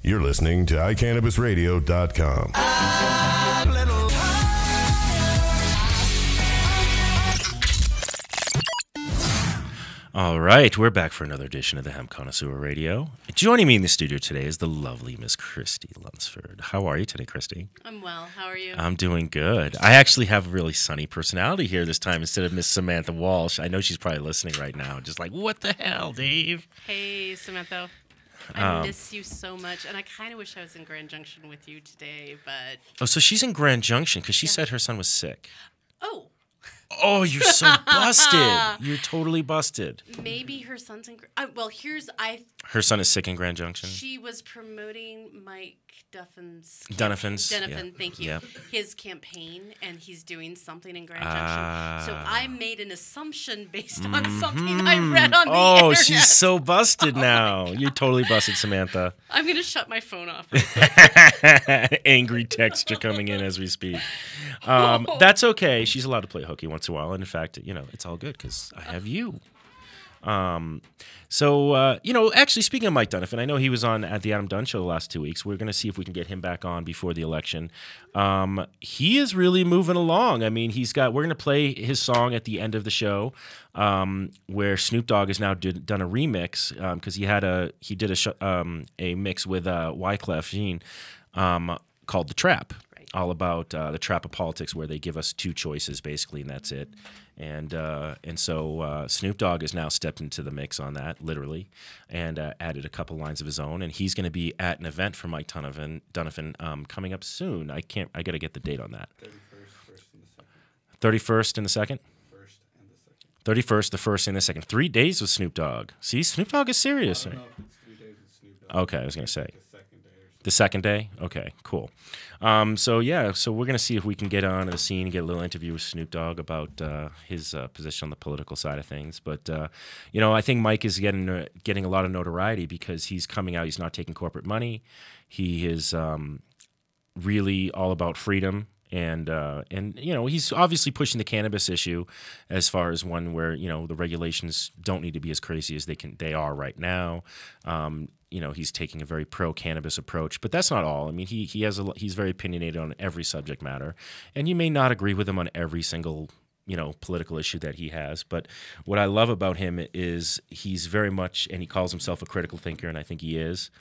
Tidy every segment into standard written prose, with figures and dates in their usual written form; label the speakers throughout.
Speaker 1: You're listening to iCannabisRadio.com.
Speaker 2: All right, we're back for another edition of the Hemp Connoisseur Radio. Joining me in the studio today is the lovely Miss Christie Lundsoford. How are you today, Christie?
Speaker 3: I'm well. How are you?
Speaker 2: I'm doing good. I actually have a really sunny personality here this time instead of Miss Samantha Walsh. I know she's probably listening right now, just like, what the hell, Dave?
Speaker 3: Hey, Samantha. I miss you so much, and I kind of wish I was in Grand Junction with you today, but...
Speaker 2: Oh, so she's in Grand Junction because she said her son was sick.
Speaker 3: Oh.
Speaker 2: Oh, you're so busted. You're totally busted.
Speaker 3: Maybe her son's in...
Speaker 2: Her son is sick in Grand Junction?
Speaker 3: She was promoting Mike Duffin's...
Speaker 2: Dunniffin's?
Speaker 3: Dunnifin,
Speaker 2: Yeah.
Speaker 3: thank you.
Speaker 2: Yeah.
Speaker 3: His campaign, and he's doing something in Grand Junction. So I made an assumption based on something I read on the internet.
Speaker 2: Oh, she's so busted now. You're totally busted, Samantha.
Speaker 3: I'm going to shut my phone off.
Speaker 2: Angry texts are coming in as we speak. That's okay. She's allowed to play hooky once in a while. And in fact, it's all good because I have you. Actually, speaking of Mike Dunnifin, I know he was on at the Adam Dunn Show the last 2 weeks. We're going to see if we can get him back on before the election. He is really moving along. I mean, we're going to play his song at the end of the show, where Snoop Dogg has now done a remix because he did a mix with Wyclef Jean called The Trap. All about the trap of politics, where they give us two choices basically, and that's it. And so Snoop Dogg has now stepped into the mix on that, literally, and added a couple lines of his own. And he's going to be at an event for Mike Dunnifin coming up soon. I got to get the date on that. 31st and the second. 31st, the first, and the second. 3 days with Snoop Dogg. See, Snoop Dogg is serious.
Speaker 4: I don't know if it's 3 days with Snoop Dogg.
Speaker 2: Okay, I was going to say.
Speaker 4: The second day.
Speaker 2: The second day? Okay, cool. So we're going to see if we can get on the scene and get a little interview with Snoop Dogg about his position on the political side of things. But, I think Mike is getting a lot of notoriety because he's coming out. He's not taking corporate money. He is really all about freedom. And he's obviously pushing the cannabis issue as far as one where, the regulations don't need to be as crazy as they are right now. He's taking a very pro-cannabis approach, but that's not all. I mean, he's very opinionated on every subject matter, and you may not agree with him on every single, political issue that he has. But what I love about him is he's very much, and he calls himself a critical thinker, and I think he is.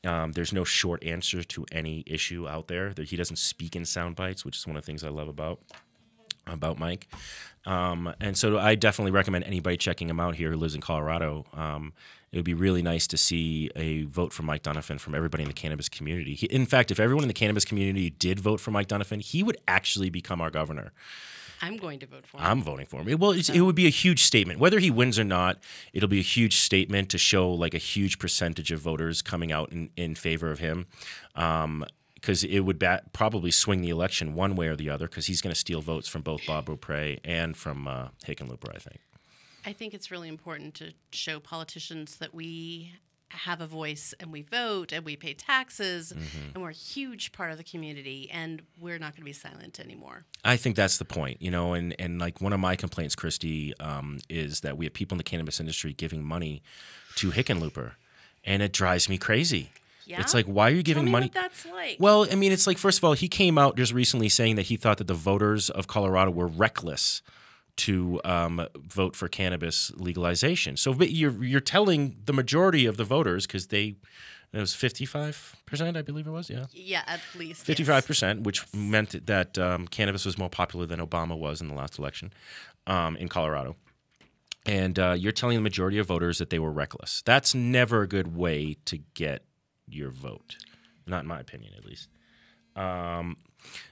Speaker 2: There's no short answer to any issue out there. He doesn't speak in sound bites, which is one of the things I love about Mike. And so I definitely recommend anybody checking him out here who lives in Colorado. It would be really nice to see a vote for Mike Dunnifin from everybody in the cannabis community. In fact, if everyone in the cannabis community did vote for Mike Dunnifin, he would actually become our governor.
Speaker 3: I'm going to vote for him.
Speaker 2: I'm voting for him. Well, it would be a huge statement. Whether he wins or not, it'll be a huge statement to show like a huge percentage of voters coming out in favor of him. Because it would probably swing the election one way or the other, because he's going to steal votes from both Bob Beaupre and from Hickenlooper, I think.
Speaker 3: I think it's really important to show politicians that we have a voice and we vote and we pay taxes and we're a huge part of the community and we're not going to be silent anymore.
Speaker 2: I think that's the point, and like one of my complaints, Christie, is that we have people in the cannabis industry giving money to Hickenlooper, and it drives me crazy.
Speaker 3: Yeah?
Speaker 2: It's like, why are you giving money?
Speaker 3: Tell me what that's like.
Speaker 2: Well, I mean, it's like, first of all, he came out just recently saying that he thought that the voters of Colorado were reckless to vote for cannabis legalization. So you're telling the majority of the voters, because it was 55%, I believe it was, yeah?
Speaker 3: Yeah, at least.
Speaker 2: 55%,
Speaker 3: yes.
Speaker 2: which meant that cannabis was more popular than Obama was in the last election in Colorado. And you're telling the majority of voters that they were reckless. That's never a good way to get your vote, not in my opinion, at least.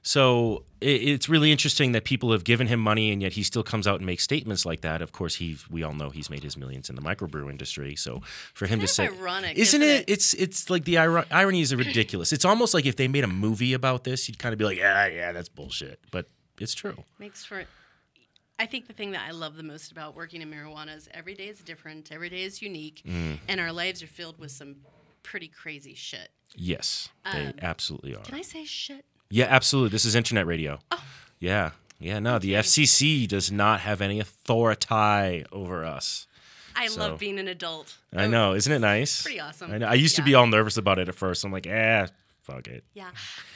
Speaker 2: So it's really interesting that people have given him money, and yet he still comes out and makes statements like that. Of course, we all know he's made his millions in the microbrew industry. So for him to say,
Speaker 3: ironic,
Speaker 2: isn't it? It's like the irony is ridiculous. It's almost like if they made a movie about this, you'd kind of be like, yeah, that's bullshit. But it's true.
Speaker 3: I think the thing that I love the most about working in marijuana is every day is different, every day is unique, and our lives are filled with some pretty crazy shit.
Speaker 2: Yes, they absolutely are.
Speaker 3: Can I say shit?
Speaker 2: Yeah, absolutely. This is internet radio. Oh. Yeah. No, the FCC does not have any authority over us.
Speaker 3: I
Speaker 2: So,
Speaker 3: love being an adult.
Speaker 2: I know, isn't it nice?
Speaker 3: Pretty awesome.
Speaker 2: I know. I used to be all nervous about it at first. I'm like, fuck it.
Speaker 3: Yeah.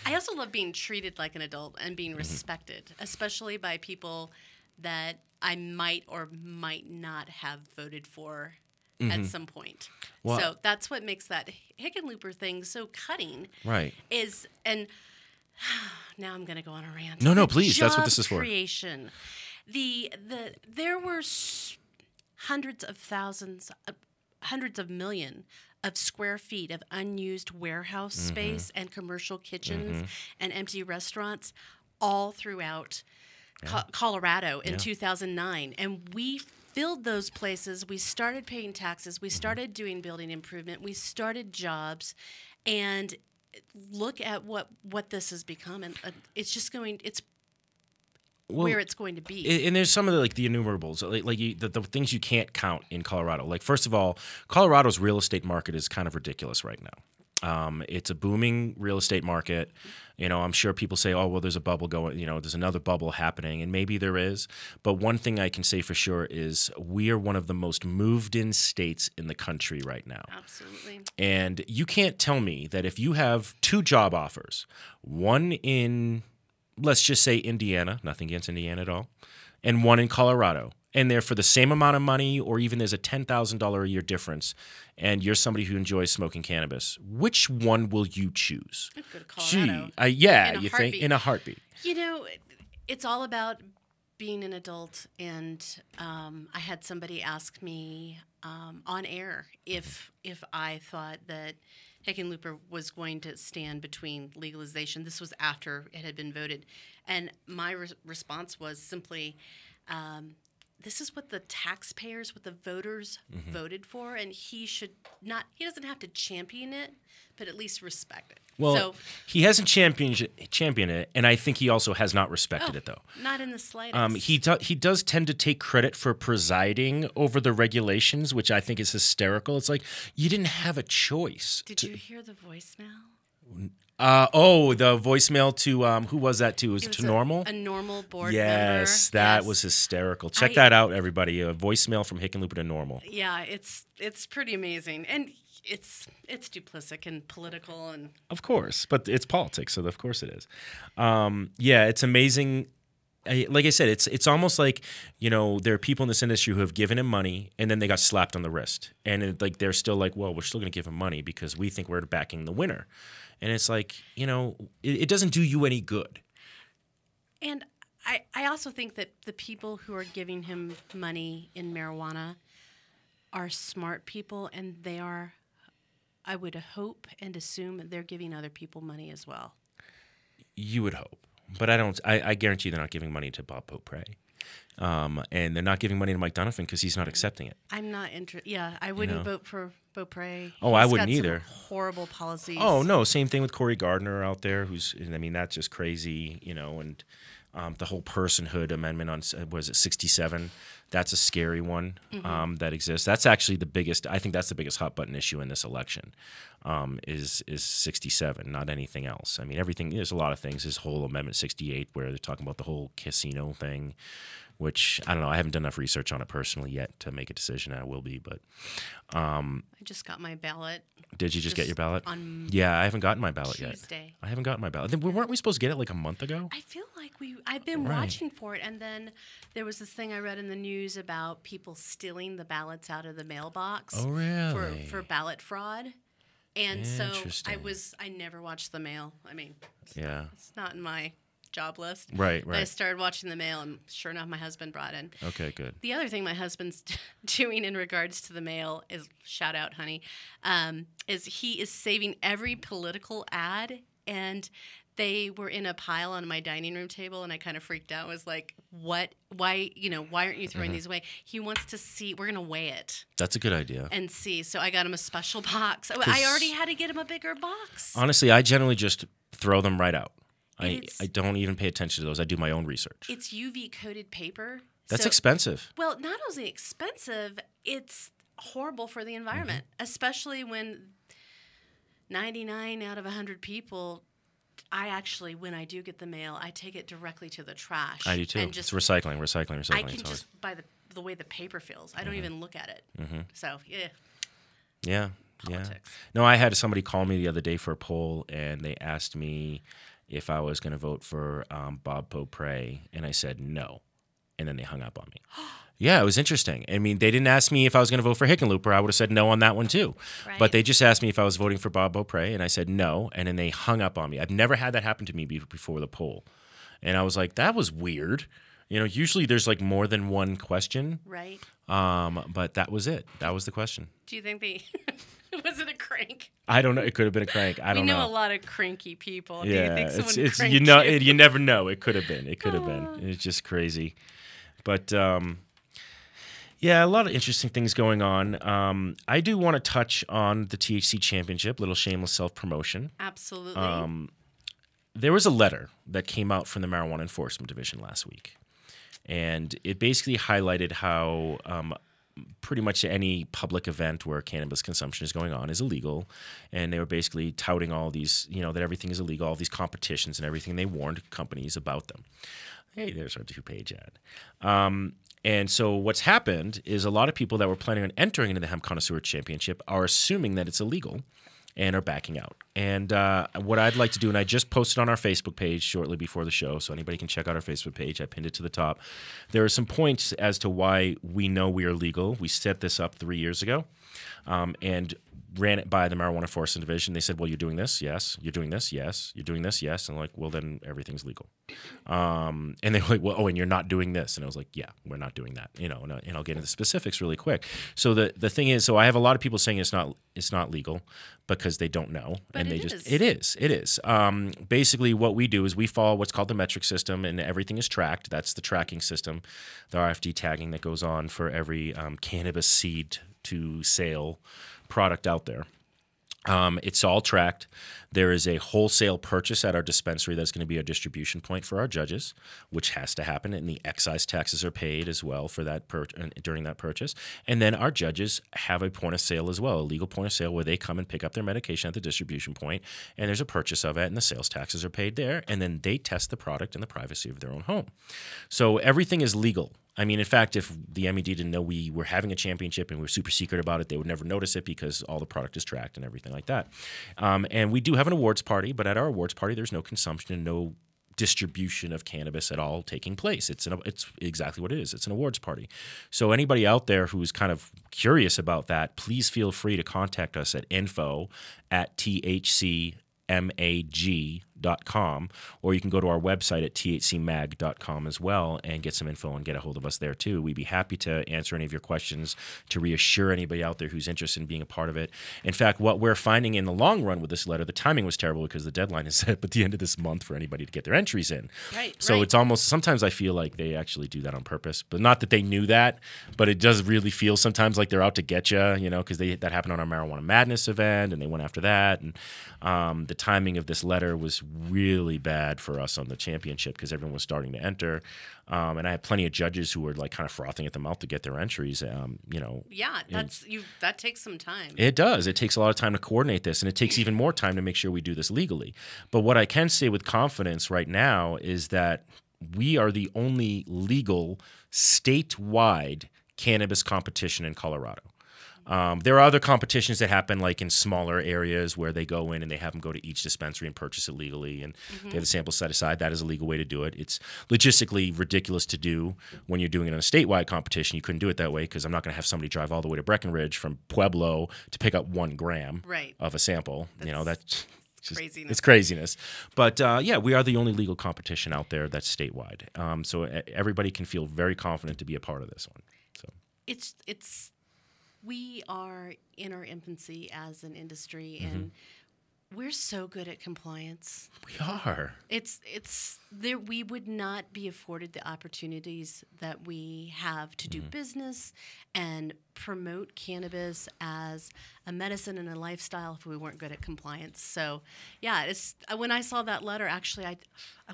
Speaker 3: I also love being treated like an adult and being respected, especially by people that I might or might not have voted for at some point.
Speaker 2: Well,
Speaker 3: so that's what makes that Hickenlooper thing so cutting.
Speaker 2: Right.
Speaker 3: And now I'm going to go on a rant.
Speaker 2: No, please. That's what this is for.
Speaker 3: Creation. There were hundreds of thousands, hundreds of million of square feet of unused warehouse space and commercial kitchens and empty restaurants all throughout Colorado in 2009. And we filled those places. We started paying taxes. We started doing building improvement. We started jobs. And look at what this has become. And it's just where it's going to be.
Speaker 2: And there's some of the enumerables, the things you can't count in Colorado. Like, first of all, Colorado's real estate market is kind of ridiculous right now. It's a booming real estate market. I'm sure people say, oh, well, there's a bubble going, there's another bubble happening, and maybe there is. But one thing I can say for sure is we are one of the most moved-in states in the country right now.
Speaker 3: Absolutely.
Speaker 2: And you can't tell me that if you have 2 job offers, one in, let's just say Indiana, nothing against Indiana at all, and one in Colorado, and they're for the same amount of money, or even there's a $10,000 a year difference, and you're somebody who enjoys smoking cannabis, which one will you choose?
Speaker 3: I'd go to Colorado.
Speaker 2: You think in a heartbeat.
Speaker 3: It's all about being an adult, and I had somebody ask me on air if I thought that Hickenlooper was going to stand between legalization. This was after it had been voted, and my response was simply, this is what the taxpayers, what the voters voted for, and he doesn't have to champion it, but at least respect it.
Speaker 2: Well, he hasn't championed it, and I think he also has not respected it, though.
Speaker 3: Not in the slightest.
Speaker 2: He does tend to take credit for presiding over the regulations, which I think is hysterical. It's like, you didn't have a choice.
Speaker 3: Did you hear the voicemail?
Speaker 2: The voicemail to who was that to? Was it to Normal?
Speaker 3: A Normal board member.
Speaker 2: Yes, that was hysterical. Check that out, everybody. A voicemail from Hickenlooper to Normal.
Speaker 3: Yeah, it's pretty amazing, and it's duplicit and political, and
Speaker 2: of course, but it's politics, so of course it is. It's amazing. Like I said, it's almost like, there are people in this industry who have given him money and then they got slapped on the wrist, and they're still like, well, we're still going to give him money because we think we're backing the winner. And it's like, it doesn't do you any good.
Speaker 3: And I also think that the people who are giving him money in marijuana are smart people, and they are, I would hope and assume, they're giving other people money as well. You
Speaker 2: would hope. But I guarantee they're not giving money to Bob Beaupre. And they're not giving money to Mike Donovan because he's not accepting it.
Speaker 3: I'm not interested. Yeah, I wouldn't vote for Beaupre.
Speaker 2: Oh, I wouldn't either.
Speaker 3: Horrible policies.
Speaker 2: Oh, no. Same thing with Cory Gardner out there, that's just crazy, and the whole personhood amendment on, was it 67? That's a scary one that exists. That's actually I think that's the biggest hot button issue in this election, is 67, not anything else. I mean, everything, there's a lot of things. This whole Amendment 68 where they're talking about the whole casino thing, which, I don't know, I haven't done enough research on it personally yet to make a decision. I will be, but...
Speaker 3: I just got my ballot.
Speaker 2: Did you just get your ballot? I haven't gotten my ballot
Speaker 3: Tuesday.
Speaker 2: yet. I haven't gotten my ballot. Weren't we supposed to get it like a month ago?
Speaker 3: I feel like I've been watching for it, and then there was this thing I read in the news about people stealing the ballots out of the mailbox.
Speaker 2: Oh, really?
Speaker 3: For ballot fraud. And so I never watched the mail. I mean, it's not in my job list.
Speaker 2: Right.
Speaker 3: But I started watching the mail, and sure enough, my husband brought in.
Speaker 2: Okay, good.
Speaker 3: The other thing my husband's doing in regards to the mail is, shout out, honey, is he is saving every political ad, and they were in a pile on my dining room table, and I kind of freaked out. I was like, what? Why aren't you throwing these away? He wants to see. We're going to weigh it.
Speaker 2: That's a good idea.
Speaker 3: And see. So I got him a special box. I already had to get him a bigger box.
Speaker 2: Honestly, I generally just throw them right out. I don't even pay attention to those. I do my own research.
Speaker 3: It's UV-coated paper.
Speaker 2: That's expensive.
Speaker 3: Well, not only expensive, it's horrible for the environment, especially when 99 out of 100 people, when I do get the mail, I take it directly to the trash.
Speaker 2: I do too.
Speaker 3: And just,
Speaker 2: it's recycling.
Speaker 3: I can just, by the way the paper feels. I don't even look at it. So yeah.
Speaker 2: Yeah.
Speaker 3: Politics.
Speaker 2: Yeah. No, I had somebody call me the other day for a poll, and they asked me if I was going to vote for Bob Beaupre, and I said no, and then they hung up on me. Yeah, it was interesting. I mean, they didn't ask me if I was going to vote for Hickenlooper. I would have said no on that one too.
Speaker 3: Right.
Speaker 2: But they just asked me if I was voting for Bob Beaupre, and I said no, and then they hung up on me. I've never had that happen to me before the poll, and I was like, that was weird. You know, usually there's like more than one question.
Speaker 3: Right.
Speaker 2: But that was it. That was the question.
Speaker 3: Do you think they... Was it a crank?
Speaker 2: I don't know. It could have been a crank. I don't know.
Speaker 3: We know a lot of cranky people.
Speaker 2: Yeah,
Speaker 3: Do you think someone
Speaker 2: it's
Speaker 3: cranked
Speaker 2: you know you never know. It could have been. It could have been. It's just crazy. But yeah, a lot of interesting things going on. I do want to touch on the THC Championship. Little shameless self-promotion.
Speaker 3: Absolutely.
Speaker 2: There was a letter that came out from the Marijuana Enforcement Division last week, and it basically highlighted how pretty much any public event where cannabis consumption is going on is illegal, and they were basically touting all these, that everything is illegal, all these competitions and everything. They warned companies about them. Hey, there's our 2-page ad. And so what's happened is a lot of people that were planning on entering into the Hemp Connoisseur Championship are assuming that it's illegal and are backing out. And what I'd like to do, and I just posted on our Facebook page shortly before the show, so anybody can check out our Facebook page. I pinned it to the top. There are some points as to why we know we are legal. We set this up 3 years ago and ran it by the Marijuana Enforcement Division. They said, well, you're doing this, yes. You're doing this, yes. You're doing this, yes. And I'm like, well, then everything's legal. And they were like, well, oh, and you're not doing this. And I was like, yeah, we're not doing that. And I'll get into the specifics really quick. So the thing is, so I have a lot of people saying it's not legal because they don't know.
Speaker 3: But
Speaker 2: and
Speaker 3: it
Speaker 2: is. Basically what we do is we follow what's called the metric system, and everything is tracked. That's the tracking system, the RFD tagging that goes on for every cannabis seed to sale product out there. It's all tracked. There is a wholesale purchase at our dispensary that's going to be a distribution point for our judges, which has to happen, and the excise taxes are paid as well for that during that purchase. And then our judges have a point of sale as well, a legal point of sale where they come and pick up their medication at the distribution point, and there's a purchase of it, and the sales taxes are paid there, and then they test the product in the privacy of their own home. So everything is legal. I mean, in fact, if the MED didn't know we were having a championship and we were super secret about it, they would never notice it because all the product is tracked and everything like that. And we do have an awards party, but at our awards party, there's no consumption and no distribution of cannabis at all taking place. It's exactly what it is. It's an awards party. So anybody out there who's kind of curious about that, please feel free to contact us at info@thcmag.com, or you can go to our website at thcmag.com as well and get some info and get a hold of us there too. We'd be happy to answer any of your questions, to reassure anybody out there who's interested in being a part of it. In fact, what we're finding in the long run with this letter, the timing was terrible because the deadline is set at the end of this month for anybody to get their entries in.
Speaker 3: Right.
Speaker 2: So it's almost, sometimes I feel like they actually do that on purpose, but not that they knew that, but it does really feel sometimes like they're out to get you, because that happened on our Marijuana Madness event and they went after that. And the timing of this letter was really bad for us on the championship because everyone was starting to enter. And I had plenty of judges who were like kind of frothing at the mouth to get their entries.
Speaker 3: Yeah, that takes some time.
Speaker 2: It does. It takes a lot of time to coordinate this, and it takes even more time to make sure we do this legally. But what I can say with confidence right now is that we are the only legal statewide cannabis competition in Colorado. There are other competitions that happen like in smaller areas where they go in and they have them go to each dispensary and purchase it legally, and they have the sample set aside. That is a legal way to do it. It's logistically ridiculous to do when you're doing it in a statewide competition. You couldn't do it that way because I'm not going to have somebody drive all the way to Breckenridge from Pueblo to pick up 1 gram of a sample. That's just craziness. It's craziness. But yeah, we are the only legal competition out there that's statewide. So everybody can feel very confident to be a part of this one. So
Speaker 3: we are in our infancy as an industry, and we're so good at compliance.
Speaker 2: We are.
Speaker 3: It's there. We would not be afforded the opportunities that we have to do business and promote cannabis as a medicine and a lifestyle if we weren't good at compliance. So, yeah, when I saw that letter, actually, I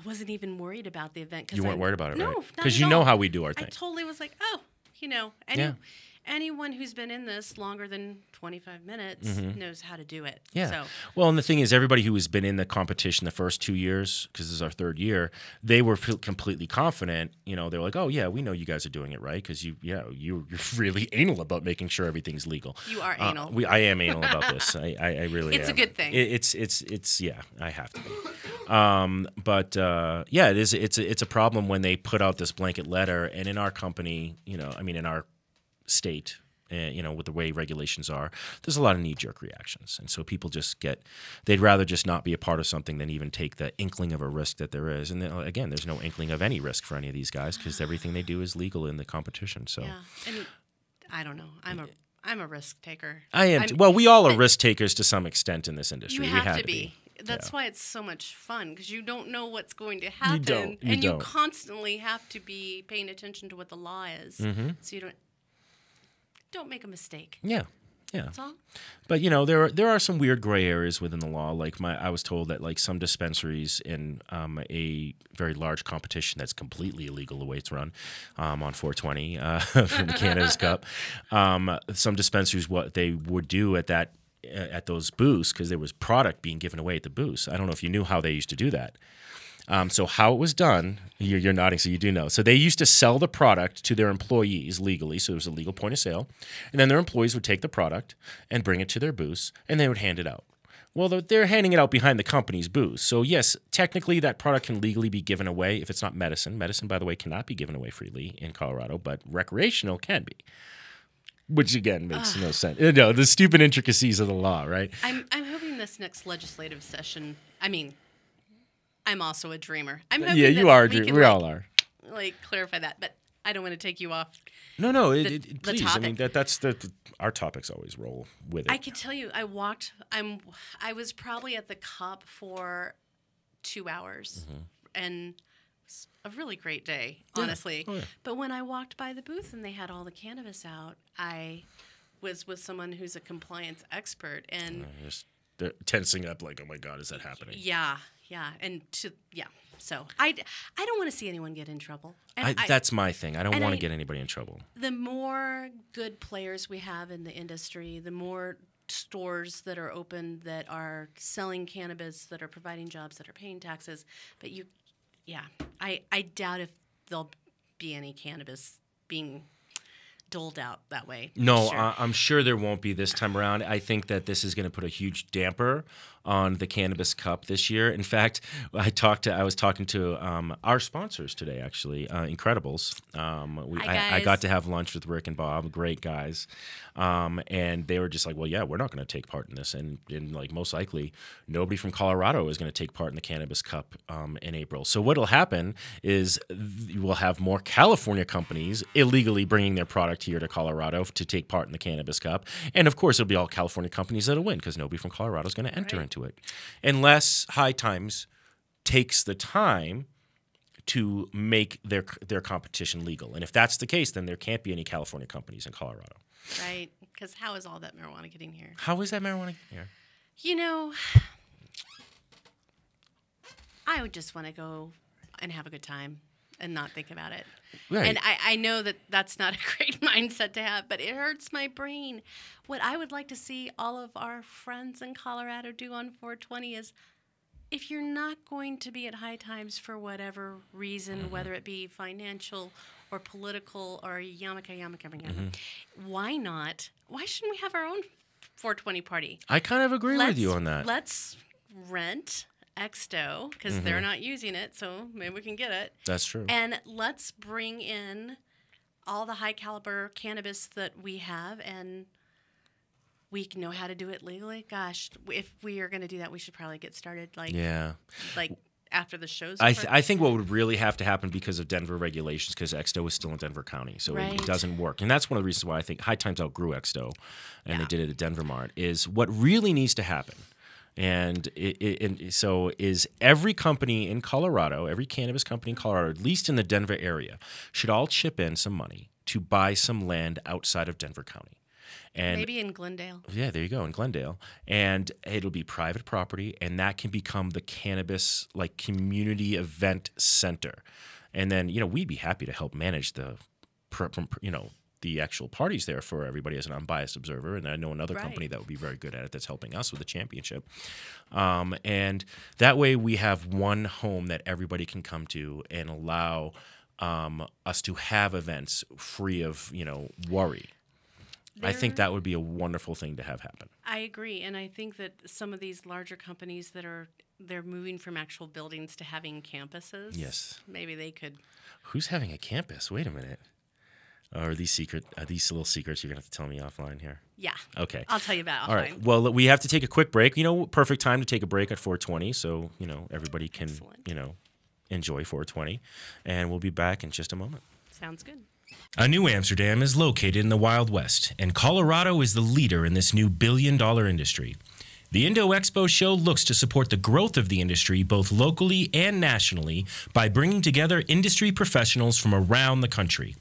Speaker 3: wasn't even worried about the event.
Speaker 2: You weren't worried about it, right?
Speaker 3: No,
Speaker 2: because you know how we do our thing.
Speaker 3: I totally was like, oh, anyone who's been in this longer than 25 minutes knows how to do it.
Speaker 2: Yeah.
Speaker 3: So,
Speaker 2: Well, and the thing is, everybody who has been in the competition the first 2 years, because this is our third year, they were completely confident. You know, they're like, "Oh yeah, we know you guys are doing it right because you're really anal about making sure everything's legal."
Speaker 3: you are anal.
Speaker 2: I am anal about this. I really
Speaker 3: It's
Speaker 2: am.
Speaker 3: a good thing.
Speaker 2: It's yeah, I have to be. But yeah, it's a problem when they put out this blanket letter, and in our company, in our state, with the way regulations are, there's a lot of knee-jerk reactions, and so people they'd rather just not be a part of something than even take the inkling of a risk that there is. And again, there's no inkling of any risk for any of these guys because everything they do is legal in the competition. So
Speaker 3: yeah, and I don't know. I'm a risk taker.
Speaker 2: I am. Well, we all are risk takers to some extent in this industry.
Speaker 3: You
Speaker 2: we
Speaker 3: have to be. That's why it's so much fun because you don't know what's going to happen,
Speaker 2: You
Speaker 3: constantly have to be paying attention to what the law is, so you don't make a mistake.
Speaker 2: Yeah.
Speaker 3: That's all.
Speaker 2: But there are some weird gray areas within the law. Like I was told that like some dispensaries in a very large competition that's completely illegal the way it's run on 420 from the Cannabis Cup. Some dispensaries, what they would do at those booths, because there was product being given away at the booths. I don't know if you knew how they used to do that. So how it was done, you're nodding, so you do know. So they used to sell the product to their employees legally, so it was a legal point of sale. And then their employees would take the product and bring it to their booths, and they would hand it out. Well, they're handing it out behind the company's booth. So yes, technically that product can legally be given away if it's not medicine. Medicine, by the way, cannot be given away freely in Colorado, but recreational can be. Which again makes no sense. No, the stupid intricacies of the law, right?
Speaker 3: I'm hoping this next legislative session. I'm also a dreamer. I'm hoping
Speaker 2: yeah, you
Speaker 3: that
Speaker 2: are a dreamer. We all are.
Speaker 3: Like clarify that, but I don't want to take you off.
Speaker 2: No,
Speaker 3: the
Speaker 2: please.
Speaker 3: topic.
Speaker 2: I mean that's our topics always roll with it.
Speaker 3: I can tell you, I was probably at the cup for 2 hours, and it was a really great day, honestly.
Speaker 2: Oh, yeah.
Speaker 3: But when I walked by the booth and they had all the cannabis out, I was with someone who's a compliance expert, and
Speaker 2: they're tensing up like, oh my God, is that happening?
Speaker 3: Yeah, So I don't want to see anyone get in trouble. And
Speaker 2: that's my thing. I don't want to get anybody in trouble.
Speaker 3: The more good players we have in the industry, the more stores that are open that are selling cannabis, that are providing jobs, that are paying taxes. But I doubt if there'll be any cannabis being doled out that way.
Speaker 2: No,
Speaker 3: Sure.
Speaker 2: I'm sure there won't be this time around. I think that this is going to put a huge damper on the Cannabis Cup this year. In fact, I was talking to our sponsors today, actually, Incredibles. I got to have lunch with Rick and Bob, great guys, and they were just like, "Well, yeah, we're not going to take part in this, and like most likely, nobody from Colorado is going to take part in the Cannabis Cup in April. So what'll happen is we'll have more California companies illegally bringing their product here to Colorado to take part in the Cannabis Cup, and of course, it'll be all California companies that'll win because nobody from Colorado is going to enter into it, unless High Times takes the time to make their competition legal. And if that's the case, then there can't be any California companies in Colorado.
Speaker 3: Right, because how is all that marijuana getting here?
Speaker 2: How is that marijuana getting here?
Speaker 3: I would just want to go and have a good time and not think about it.
Speaker 2: Right.
Speaker 3: And I know that that's not a great mindset to have, but it hurts my brain. What I would like to see all of our friends in Colorado do on 420 is, if you're not going to be at High Times for whatever reason, whether it be financial or political or why not? Why shouldn't we have our own 420 party?
Speaker 2: I kind of agree with you on that.
Speaker 3: Let's rent Exto, because they're not using it, so maybe we can get it.
Speaker 2: That's true.
Speaker 3: And let's bring in all the high caliber cannabis that we have, and we know how to do it legally. Gosh, if we are going to do that, we should probably get started like after the show's over.
Speaker 2: I think what would really have to happen because of Denver regulations, because Exto is still in Denver County, so it doesn't work. And that's one of the reasons why I think High Times outgrew Exto, and they did it at Denver Mart, is what really needs to happen. And so is every company in Colorado, every cannabis company in Colorado, at least in the Denver area, should all chip in some money to buy some land outside of Denver County. And
Speaker 3: maybe in Glendale.
Speaker 2: Yeah, there you go, in Glendale. And it'll be private property, and that can become the cannabis community event center. And then, we'd be happy to help manage the the actual parties there for everybody as an unbiased observer. And I know another
Speaker 3: Right.
Speaker 2: company that would be very good at it that's helping us with the championship. And that way we have one home that everybody can come to and allow us to have events free of, worry. I think that would be a wonderful thing to have happen.
Speaker 3: I agree, and I think that some of these larger companies they're moving from actual buildings to having campuses.
Speaker 2: Yes.
Speaker 3: Maybe they could.
Speaker 2: Who's having a campus? Wait a minute. Are these little secrets you're going to have to tell me offline here?
Speaker 3: Yeah.
Speaker 2: Okay.
Speaker 3: I'll tell you about it offline.
Speaker 2: All right. Well, we have to take a quick break. Perfect time to take a break at 4:20, so, everybody can,
Speaker 3: Excellent.
Speaker 2: Enjoy 4:20. And we'll be back in just a moment.
Speaker 3: Sounds good.
Speaker 2: A New Amsterdam is located in the Wild West, and Colorado is the leader in this new billion-dollar industry. The Indo Expo show looks to support the growth of the industry both locally and nationally by bringing together industry professionals from around the country.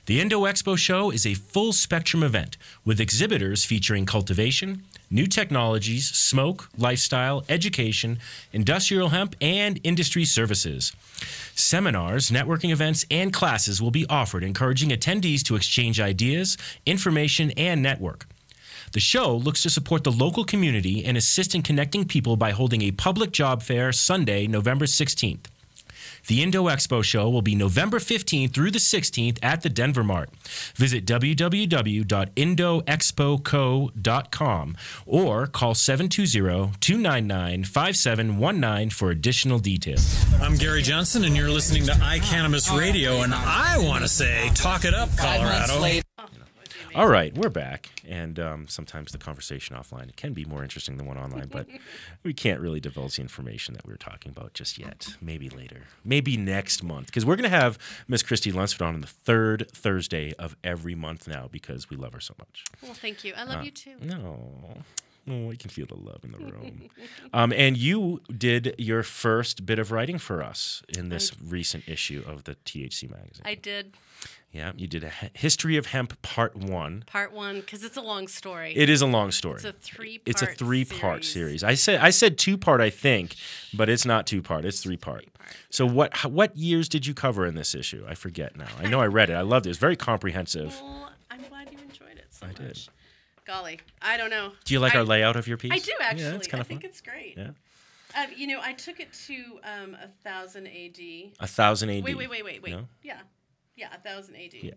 Speaker 2: The Indo Expo show is a full-spectrum event with exhibitors featuring cultivation, new technologies, smoke, lifestyle, education, industrial hemp, and industry services. Seminars, networking events, and classes will be offered, encouraging attendees to exchange ideas, information, and network. The show looks to support the local community and assist in connecting people by holding a public job fair Sunday, November 16th. The Indo Expo show will be November 15th through the 16th at the Denver Mart. Visit www.indoexpoco.com or call 720-299-5719 for additional details.
Speaker 5: I'm Gary Johnson, and you're listening to iCannabis Radio, and I want to say, talk it up, Colorado.
Speaker 2: All right, we're back, and sometimes the conversation offline can be more interesting than one online, but we can't really divulge the information that we were talking about just yet. Maybe later. Maybe next month, because we're going to have Miss Christie Lundsoford on the third Thursday of every month now because we love her so much.
Speaker 3: Well, thank you. I love you too.
Speaker 2: No. Oh, I can feel the love in the room. And you did your first bit of writing for us in this recent issue of the THC magazine.
Speaker 3: I did.
Speaker 2: Yeah, you did a History of Hemp Part 1.
Speaker 3: Part 1, because it's a long story.
Speaker 2: It is a long story.
Speaker 3: It's a three-part
Speaker 2: It's a three-part series. I said two-part, I think, but it's not two-part. It's three-part. So what years did you cover in this issue? I forget now. I know I read it. I loved it. It was very comprehensive.
Speaker 3: Well, I'm glad you enjoyed it so much.
Speaker 2: I did.
Speaker 3: Golly, I don't know.
Speaker 2: Do you like our layout of your piece?
Speaker 3: I do, actually.
Speaker 2: Yeah, it's kind
Speaker 3: I
Speaker 2: of fun.
Speaker 3: think it's great.
Speaker 2: Yeah.
Speaker 3: I took it to 1000 AD.
Speaker 2: 1000 AD.
Speaker 3: Wait.
Speaker 2: No?
Speaker 3: Yeah, 1000 AD.
Speaker 2: Yeah.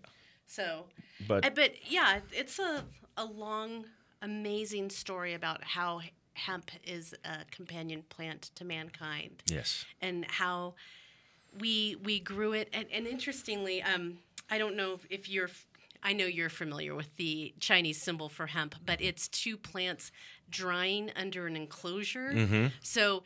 Speaker 3: So,
Speaker 2: But
Speaker 3: yeah, it's a long, amazing story about how hemp is a companion plant to mankind.
Speaker 2: yes.
Speaker 3: And how we grew it. And interestingly, I don't know if I know you're familiar with the Chinese symbol for hemp, but it's two plants drying under an enclosure.
Speaker 2: Mm-hmm.
Speaker 3: So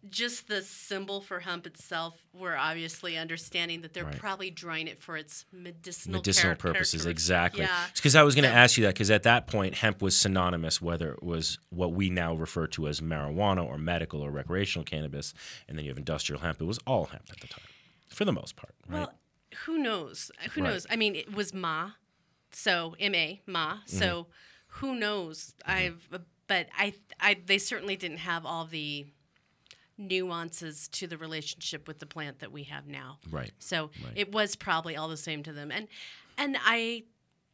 Speaker 3: just the symbol for hemp itself, we're obviously understanding that they're
Speaker 2: Right.
Speaker 3: probably drying it for its medicinal
Speaker 2: Purposes, exactly.
Speaker 3: Yeah.
Speaker 2: Because I was going to ask you that, because at that point, hemp was synonymous, whether it was what we now refer to as marijuana or medical or recreational cannabis, and then you have industrial hemp. It was all hemp at the time, for the most part, right?
Speaker 3: Well, who knows? Who
Speaker 2: Right.
Speaker 3: knows? I mean, it was Ma, so M-A, Ma. So who knows? But they certainly didn't have all the nuances to the relationship with the plant that we have now.
Speaker 2: Right.
Speaker 3: So
Speaker 2: Right.
Speaker 3: it was probably all the same to them. And I,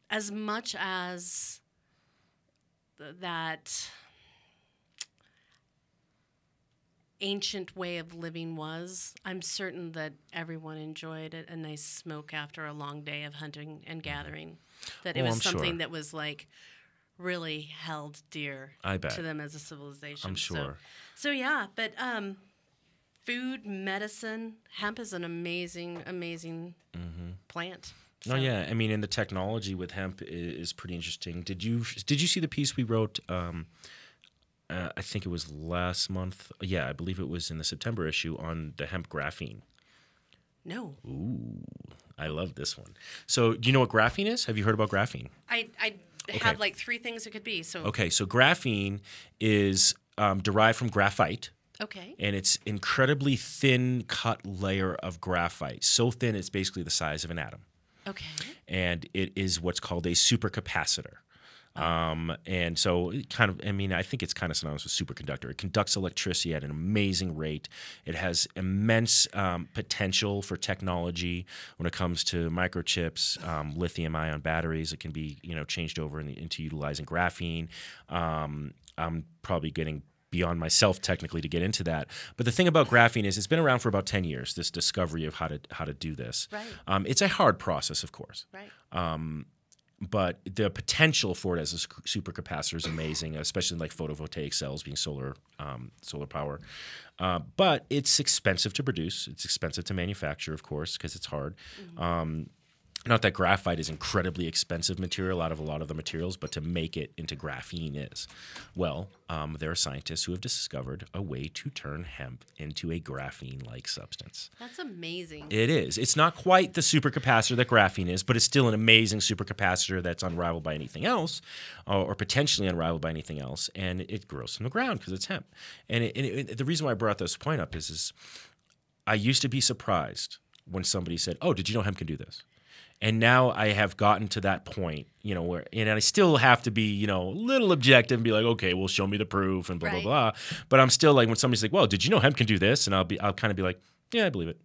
Speaker 3: as much as that ancient way of living was, I'm certain that everyone enjoyed a nice smoke after a long day of hunting and gathering. That it
Speaker 2: Oh,
Speaker 3: was
Speaker 2: I'm
Speaker 3: something
Speaker 2: sure.
Speaker 3: that was like really held dear
Speaker 2: I bet.
Speaker 3: to them as a civilization.
Speaker 2: I'm sure.
Speaker 3: So yeah, but food, medicine, hemp is an amazing, amazing plant.
Speaker 2: Oh yeah, I mean, and the technology with hemp is pretty interesting. Did you see the piece we wrote? I think it was last month. Yeah, I believe it was in the September issue on the hemp graphene.
Speaker 3: No,
Speaker 2: Ooh, I love this one. So, do you know what graphene is? Have you heard about graphene?
Speaker 3: I have like three things it could be. So
Speaker 2: Okay, so graphene is derived from graphite.
Speaker 3: okay.
Speaker 2: And it's incredibly thin cut layer of graphite. So thin it's basically the size of an atom.
Speaker 3: Okay.
Speaker 2: And it is what's called a supercapacitor. And so it kind of, I mean, I think it's kind of synonymous with superconductor. It conducts electricity at an amazing rate. It has immense potential for technology when it comes to microchips, lithium-ion batteries. It can be, changed over into utilizing graphene. I'm probably getting beyond myself technically to get into that. But the thing about graphene is it's been around for about 10 years, this discovery of how to do this.
Speaker 3: Right.
Speaker 2: It's a hard process, of course.
Speaker 3: Right.
Speaker 2: But the potential for it as a supercapacitor is amazing, especially like photovoltaic cells being solar power. But it's expensive to produce. It's expensive to manufacture, of course, because it's hard. Mm-hmm. Not that graphite is incredibly expensive material out of a lot of the materials, but to make it into graphene is. Well, there are scientists who have discovered a way to turn hemp into a graphene-like substance.
Speaker 3: That's amazing.
Speaker 2: It is. It's not quite the supercapacitor that graphene is, but it's still an amazing supercapacitor that's unrivaled by anything else, or potentially unrivaled by anything else, and it grows from the ground because it's hemp. And the reason why I brought this point up is I used to be surprised when somebody said, "Oh, did you know hemp can do this?" And now I have gotten to that point, where, and I still have to be, a little objective and be like, okay, well, show me the proof and blah,
Speaker 3: right.
Speaker 2: blah, blah. But I'm still like, when somebody's like, well, did you know hemp can do this? And I'll kind of be like, yeah, I believe it.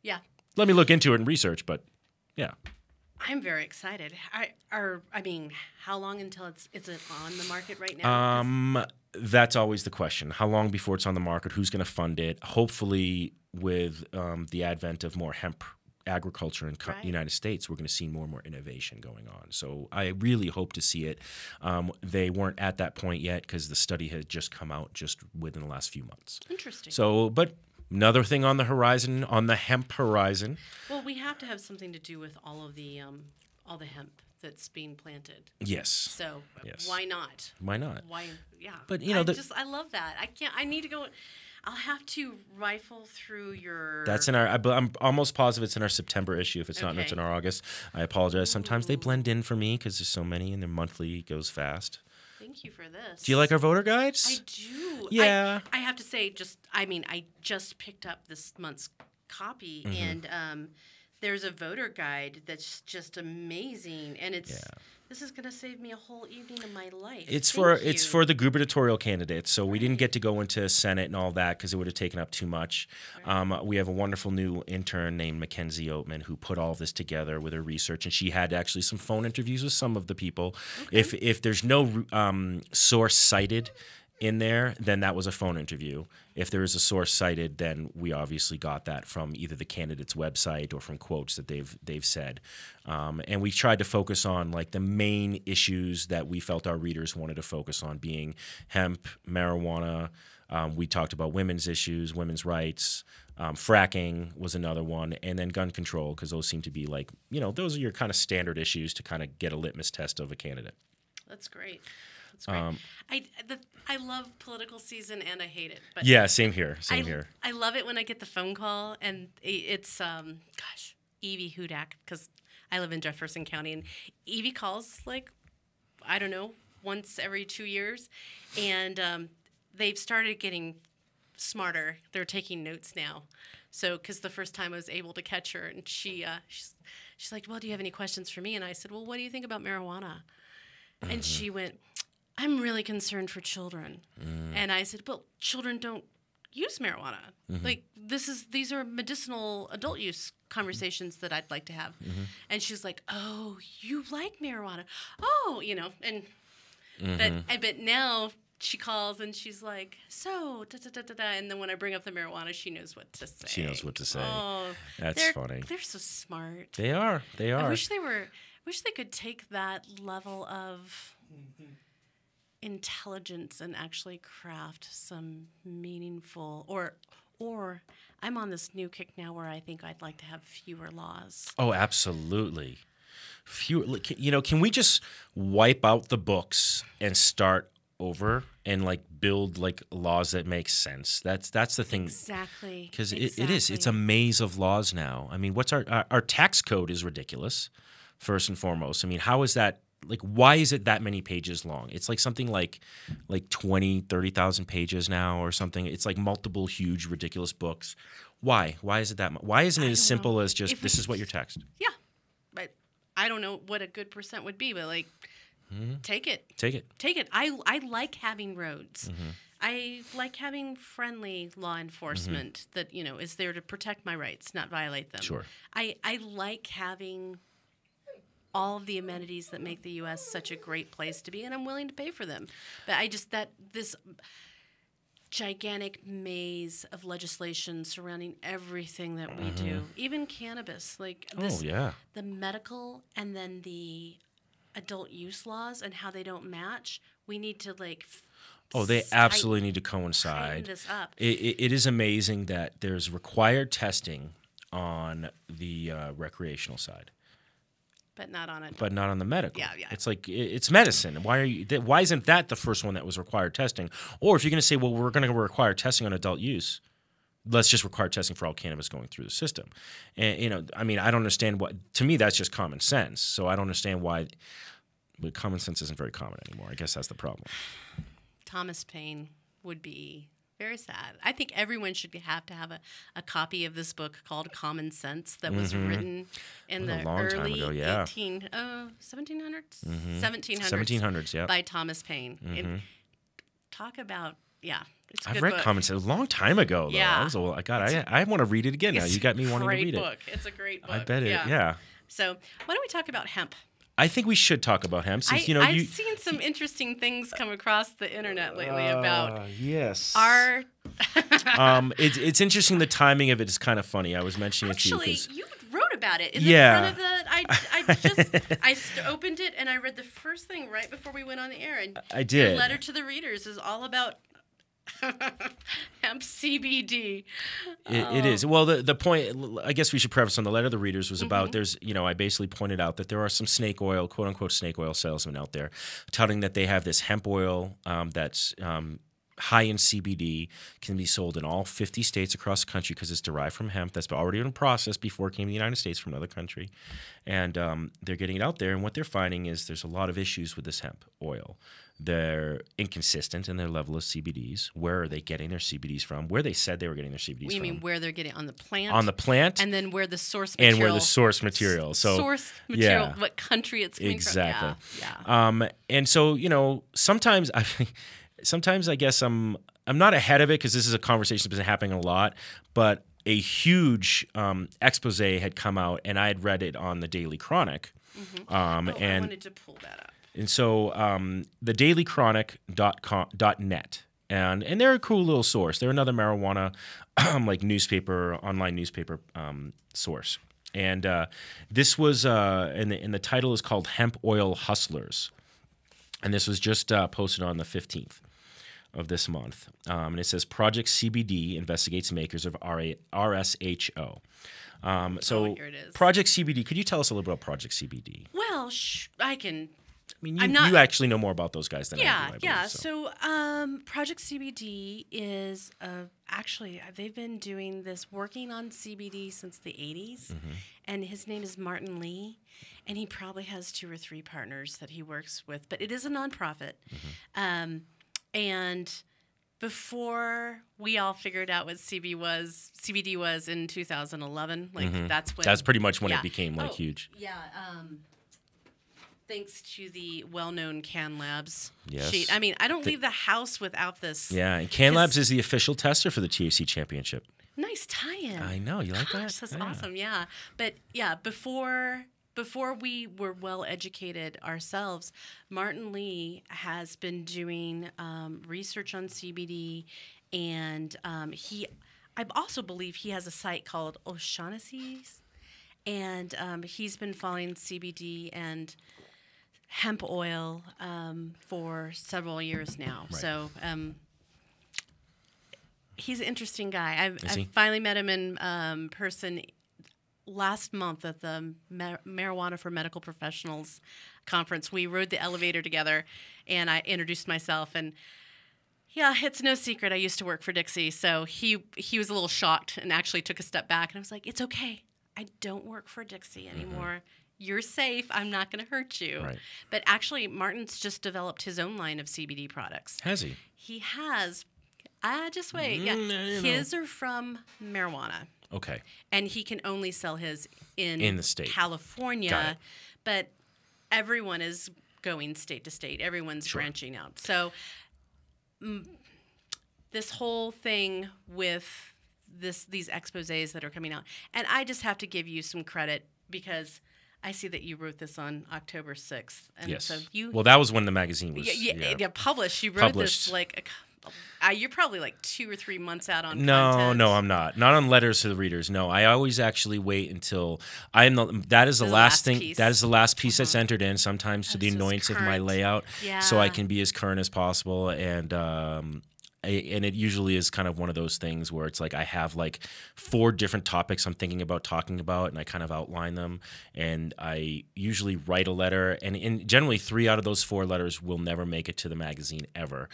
Speaker 3: Yeah.
Speaker 2: Let me look into it and research, but yeah.
Speaker 3: I'm very excited. How long until it's on the market right now?
Speaker 2: That's always the question. How long before it's on the market? Who's going to fund it? Hopefully with the advent of more hemp agriculture in the United States, we're going to see more and more innovation going on. So I really hope to see it. They weren't at that point yet because the study had just come out just within the last few months.
Speaker 3: Interesting.
Speaker 2: So, but another thing on the horizon, on the hemp horizon.
Speaker 3: Well, we have to have something to do with all the hemp that's being planted.
Speaker 2: Yes.
Speaker 3: So why not?
Speaker 2: Why not?
Speaker 3: Why? Yeah.
Speaker 2: But
Speaker 3: I love that. I need to go. I'll have to rifle through your...
Speaker 2: That's in our... I'm almost positive it's in our September issue. If it's not, it's in our August. I apologize. Sometimes they blend in for me because there's so many and their monthly goes fast.
Speaker 3: Thank you for this.
Speaker 2: Do you like our voter guides?
Speaker 3: I do.
Speaker 2: Yeah.
Speaker 3: I have to say, I just picked up this month's copy, and there's a voter guide that's just amazing, and this is going to save me a whole evening of my life.
Speaker 2: It's for the gubernatorial candidates, so we didn't get to go into Senate and all that because it would have taken up too much. Right. We have a wonderful new intern named Mackenzie Oatman who put all this together with her research, and she had actually some phone interviews with some of the people. Okay. If there's no source cited in there, then that was a phone interview. If there is a source cited, then we obviously got that from either the candidate's website or from quotes that they've said. And we tried to focus on like the main issues that we felt our readers wanted to focus on, being hemp, marijuana. We talked about women's issues, women's rights. Fracking was another one, and then gun control, because those seem to be like, those are your kind of standard issues to kind of get a litmus test of a candidate.
Speaker 3: That's great. That's great. I love political season and I hate it. But
Speaker 2: yeah, same here. Same here.
Speaker 3: I love it when I get the phone call and it's Evie Hudak, because I live in Jefferson County, and Evie calls once every 2 years, and they've started getting smarter. They're taking notes now. So, because the first time I was able to catch her, and she's like, "Well, do you have any questions for me?" And I said, "Well, what do you think about marijuana?" And she went, "I'm really concerned for children." And I said, "Well, children don't use marijuana. Like these are medicinal adult use conversations that I'd like to have." And she's like, "Oh, you like marijuana? Oh, and but now she calls and she's like, so da da da da da." And then when I bring up the marijuana, she knows what to say.
Speaker 2: She knows what to say.
Speaker 3: Oh,
Speaker 2: that's funny.
Speaker 3: They're so smart.
Speaker 2: They are. They are.
Speaker 3: I wish they could take that level of intelligence and actually craft some meaningful, or I'm on this new kick now where I think I'd like to have fewer laws.
Speaker 2: Oh, absolutely. Can we just wipe out the books and start over and build laws that make sense? That's the thing.
Speaker 3: Exactly.
Speaker 2: Because it is. It's a maze of laws now. I mean, what's our tax code is ridiculous, first and foremost. I mean, how is that? Why is it that many pages long? It's something like 20, 30,000 pages now or something. It's multiple huge, ridiculous books. Why? Why is it that much? Why isn't it as simple as just, this is what your text?
Speaker 3: Yeah. But I don't know what a good percent would be, but take it.
Speaker 2: Take it.
Speaker 3: Take it. I like having roads. I like having friendly law enforcement that, is there to protect my rights, not violate them.
Speaker 2: Sure.
Speaker 3: I like having all of the amenities that make the U.S. such a great place to be, and I'm willing to pay for them. But this gigantic maze of legislation surrounding everything that we do, even cannabis, the medical and then the adult use laws and how they don't match. We need to
Speaker 2: they absolutely need to coincide.
Speaker 3: This up.
Speaker 2: It is amazing that there's required testing on the recreational side.
Speaker 3: But not on it.
Speaker 2: But not on the medical.
Speaker 3: Yeah.
Speaker 2: It's like it's medicine. Why isn't that the first one that was required testing? Or if you're going to say, well, we're going to require testing on adult use, let's just require testing for all cannabis going through the system. And I don't understand what. To me, that's just common sense. So I don't understand why. But common sense isn't very common anymore. I guess that's the problem.
Speaker 3: Thomas Paine would be very sad. I think everyone should have a copy of this book called Common Sense that was written in the early 1700s?
Speaker 2: 1700s, yeah.
Speaker 3: By Thomas Paine. Talk about, it's a
Speaker 2: I've
Speaker 3: good
Speaker 2: read
Speaker 3: book.
Speaker 2: Common Sense a long time ago, though.
Speaker 3: Yeah.
Speaker 2: I want to read it again now. You got me wanting to read it.
Speaker 3: It's a great book.
Speaker 2: I bet it, yeah.
Speaker 3: So why don't we talk about hemp?
Speaker 2: I think we should talk about hemp since
Speaker 3: I've seen some interesting things come across the internet lately about
Speaker 2: yes.
Speaker 3: our.
Speaker 2: It's interesting. The timing of it is kind of funny. I was mentioning
Speaker 3: Actually,
Speaker 2: it to you.
Speaker 3: you wrote about it in the front of the. I opened it and I read the first thing right before we went on the air, and
Speaker 2: I did.
Speaker 3: Your letter to the readers is all about hemp CBD.
Speaker 2: It is. Well, the point, I guess we should preface on the letter to the readers was about I basically pointed out that there are some snake oil, quote unquote snake oil salesmen out there touting that they have this hemp oil that's high in CBD, can be sold in all 50 states across the country because it's derived from hemp that's already been processed before it came to the United States from another country. And they're getting it out there, and what they're finding is there's a lot of issues with this hemp oil. They're inconsistent in their level of CBDs. Where are they getting their CBDs from? Where they said they were getting their CBDs from.
Speaker 3: You mean where they're getting on the plant?
Speaker 2: On the plant.
Speaker 3: And then where the source material.
Speaker 2: And where the source material.
Speaker 3: Source material, what country it's coming from.
Speaker 2: Exactly.
Speaker 3: Yeah.
Speaker 2: And so, sometimes I guess I'm not ahead of it because this is a conversation that's been happening a lot, but a huge expose had come out, and I had read it on the Daily Chronic.
Speaker 3: I wanted to pull that up.
Speaker 2: And so the dailychronic.net, and they're a cool little source. They're another marijuana online newspaper source. And this was, and the title is called Hemp Oil Hustlers. And this was just posted on the 15th of this month. And it says, Project CBD investigates makers of RSHO.
Speaker 3: Here it is.
Speaker 2: Project CBD, could you tell us a little bit about Project CBD?
Speaker 3: Well, I can.
Speaker 2: I mean, you actually know more about those guys than I do, I believe.
Speaker 3: Yeah. So Project CBD is actually, they've been doing this, working on CBD since the 80s. And his name is Martin Lee. And he probably has 2 or 3 partners that he works with. But it is a nonprofit. And before we all figured out what CBD was in 2011, that's pretty much when
Speaker 2: it became huge.
Speaker 3: Yeah. Thanks to the well-known Can Labs
Speaker 2: yes.
Speaker 3: sheet. I mean, I don't leave the house without this.
Speaker 2: Yeah, and Can Labs is the official tester for the THC Championship.
Speaker 3: Nice tie-in.
Speaker 2: I know. You like that?
Speaker 3: That's awesome, yeah. But, yeah, before we were well-educated ourselves, Martin Lee has been doing research on CBD, and I also believe he has a site called O'Shaughnessy's, and he's been following CBD and hemp oil for several years now. Right. So he's an interesting guy. I finally met him in person last month at the Marijuana for Medical Professionals conference. We rode the elevator together, and I introduced myself. And yeah, it's no secret I used to work for Dixie, so he was a little shocked and actually took a step back. And I was like, "It's okay. I don't work for Dixie anymore. You're safe. I'm not going to hurt you."
Speaker 2: Right.
Speaker 3: But actually, Martin's just developed his own line of CBD products.
Speaker 2: Has he?
Speaker 3: He has. Just wait. Yeah, his are from marijuana.
Speaker 2: Okay.
Speaker 3: And he can only sell his in
Speaker 2: the state,
Speaker 3: California.
Speaker 2: Got it.
Speaker 3: But everyone is going state to state. Everyone's branching out. So this whole thing with these exposés that are coming out, and I just have to give you some credit because I see that you wrote this on October 6th. And
Speaker 2: Yes.
Speaker 3: so
Speaker 2: Well, that was when the magazine was
Speaker 3: published. You wrote
Speaker 2: Published.
Speaker 3: this like you're probably like 2 or 3 months out on
Speaker 2: No,
Speaker 3: content.
Speaker 2: no, I'm not. Not on letters to the readers. No, I always actually wait until that is the last thing.
Speaker 3: piece.
Speaker 2: That is the last piece that's entered in. Sometimes to
Speaker 3: Oh,
Speaker 2: the
Speaker 3: so it's
Speaker 2: annoyance of my
Speaker 3: current.
Speaker 2: layout,
Speaker 3: Yeah.
Speaker 2: so I can be as current as possible. And it usually is kind of one of those things where it's like I have like 4 different topics I'm thinking about talking about, and I kind of outline them. And I usually write a letter, and generally 3 out of those 4 letters will never make it to the magazine ever,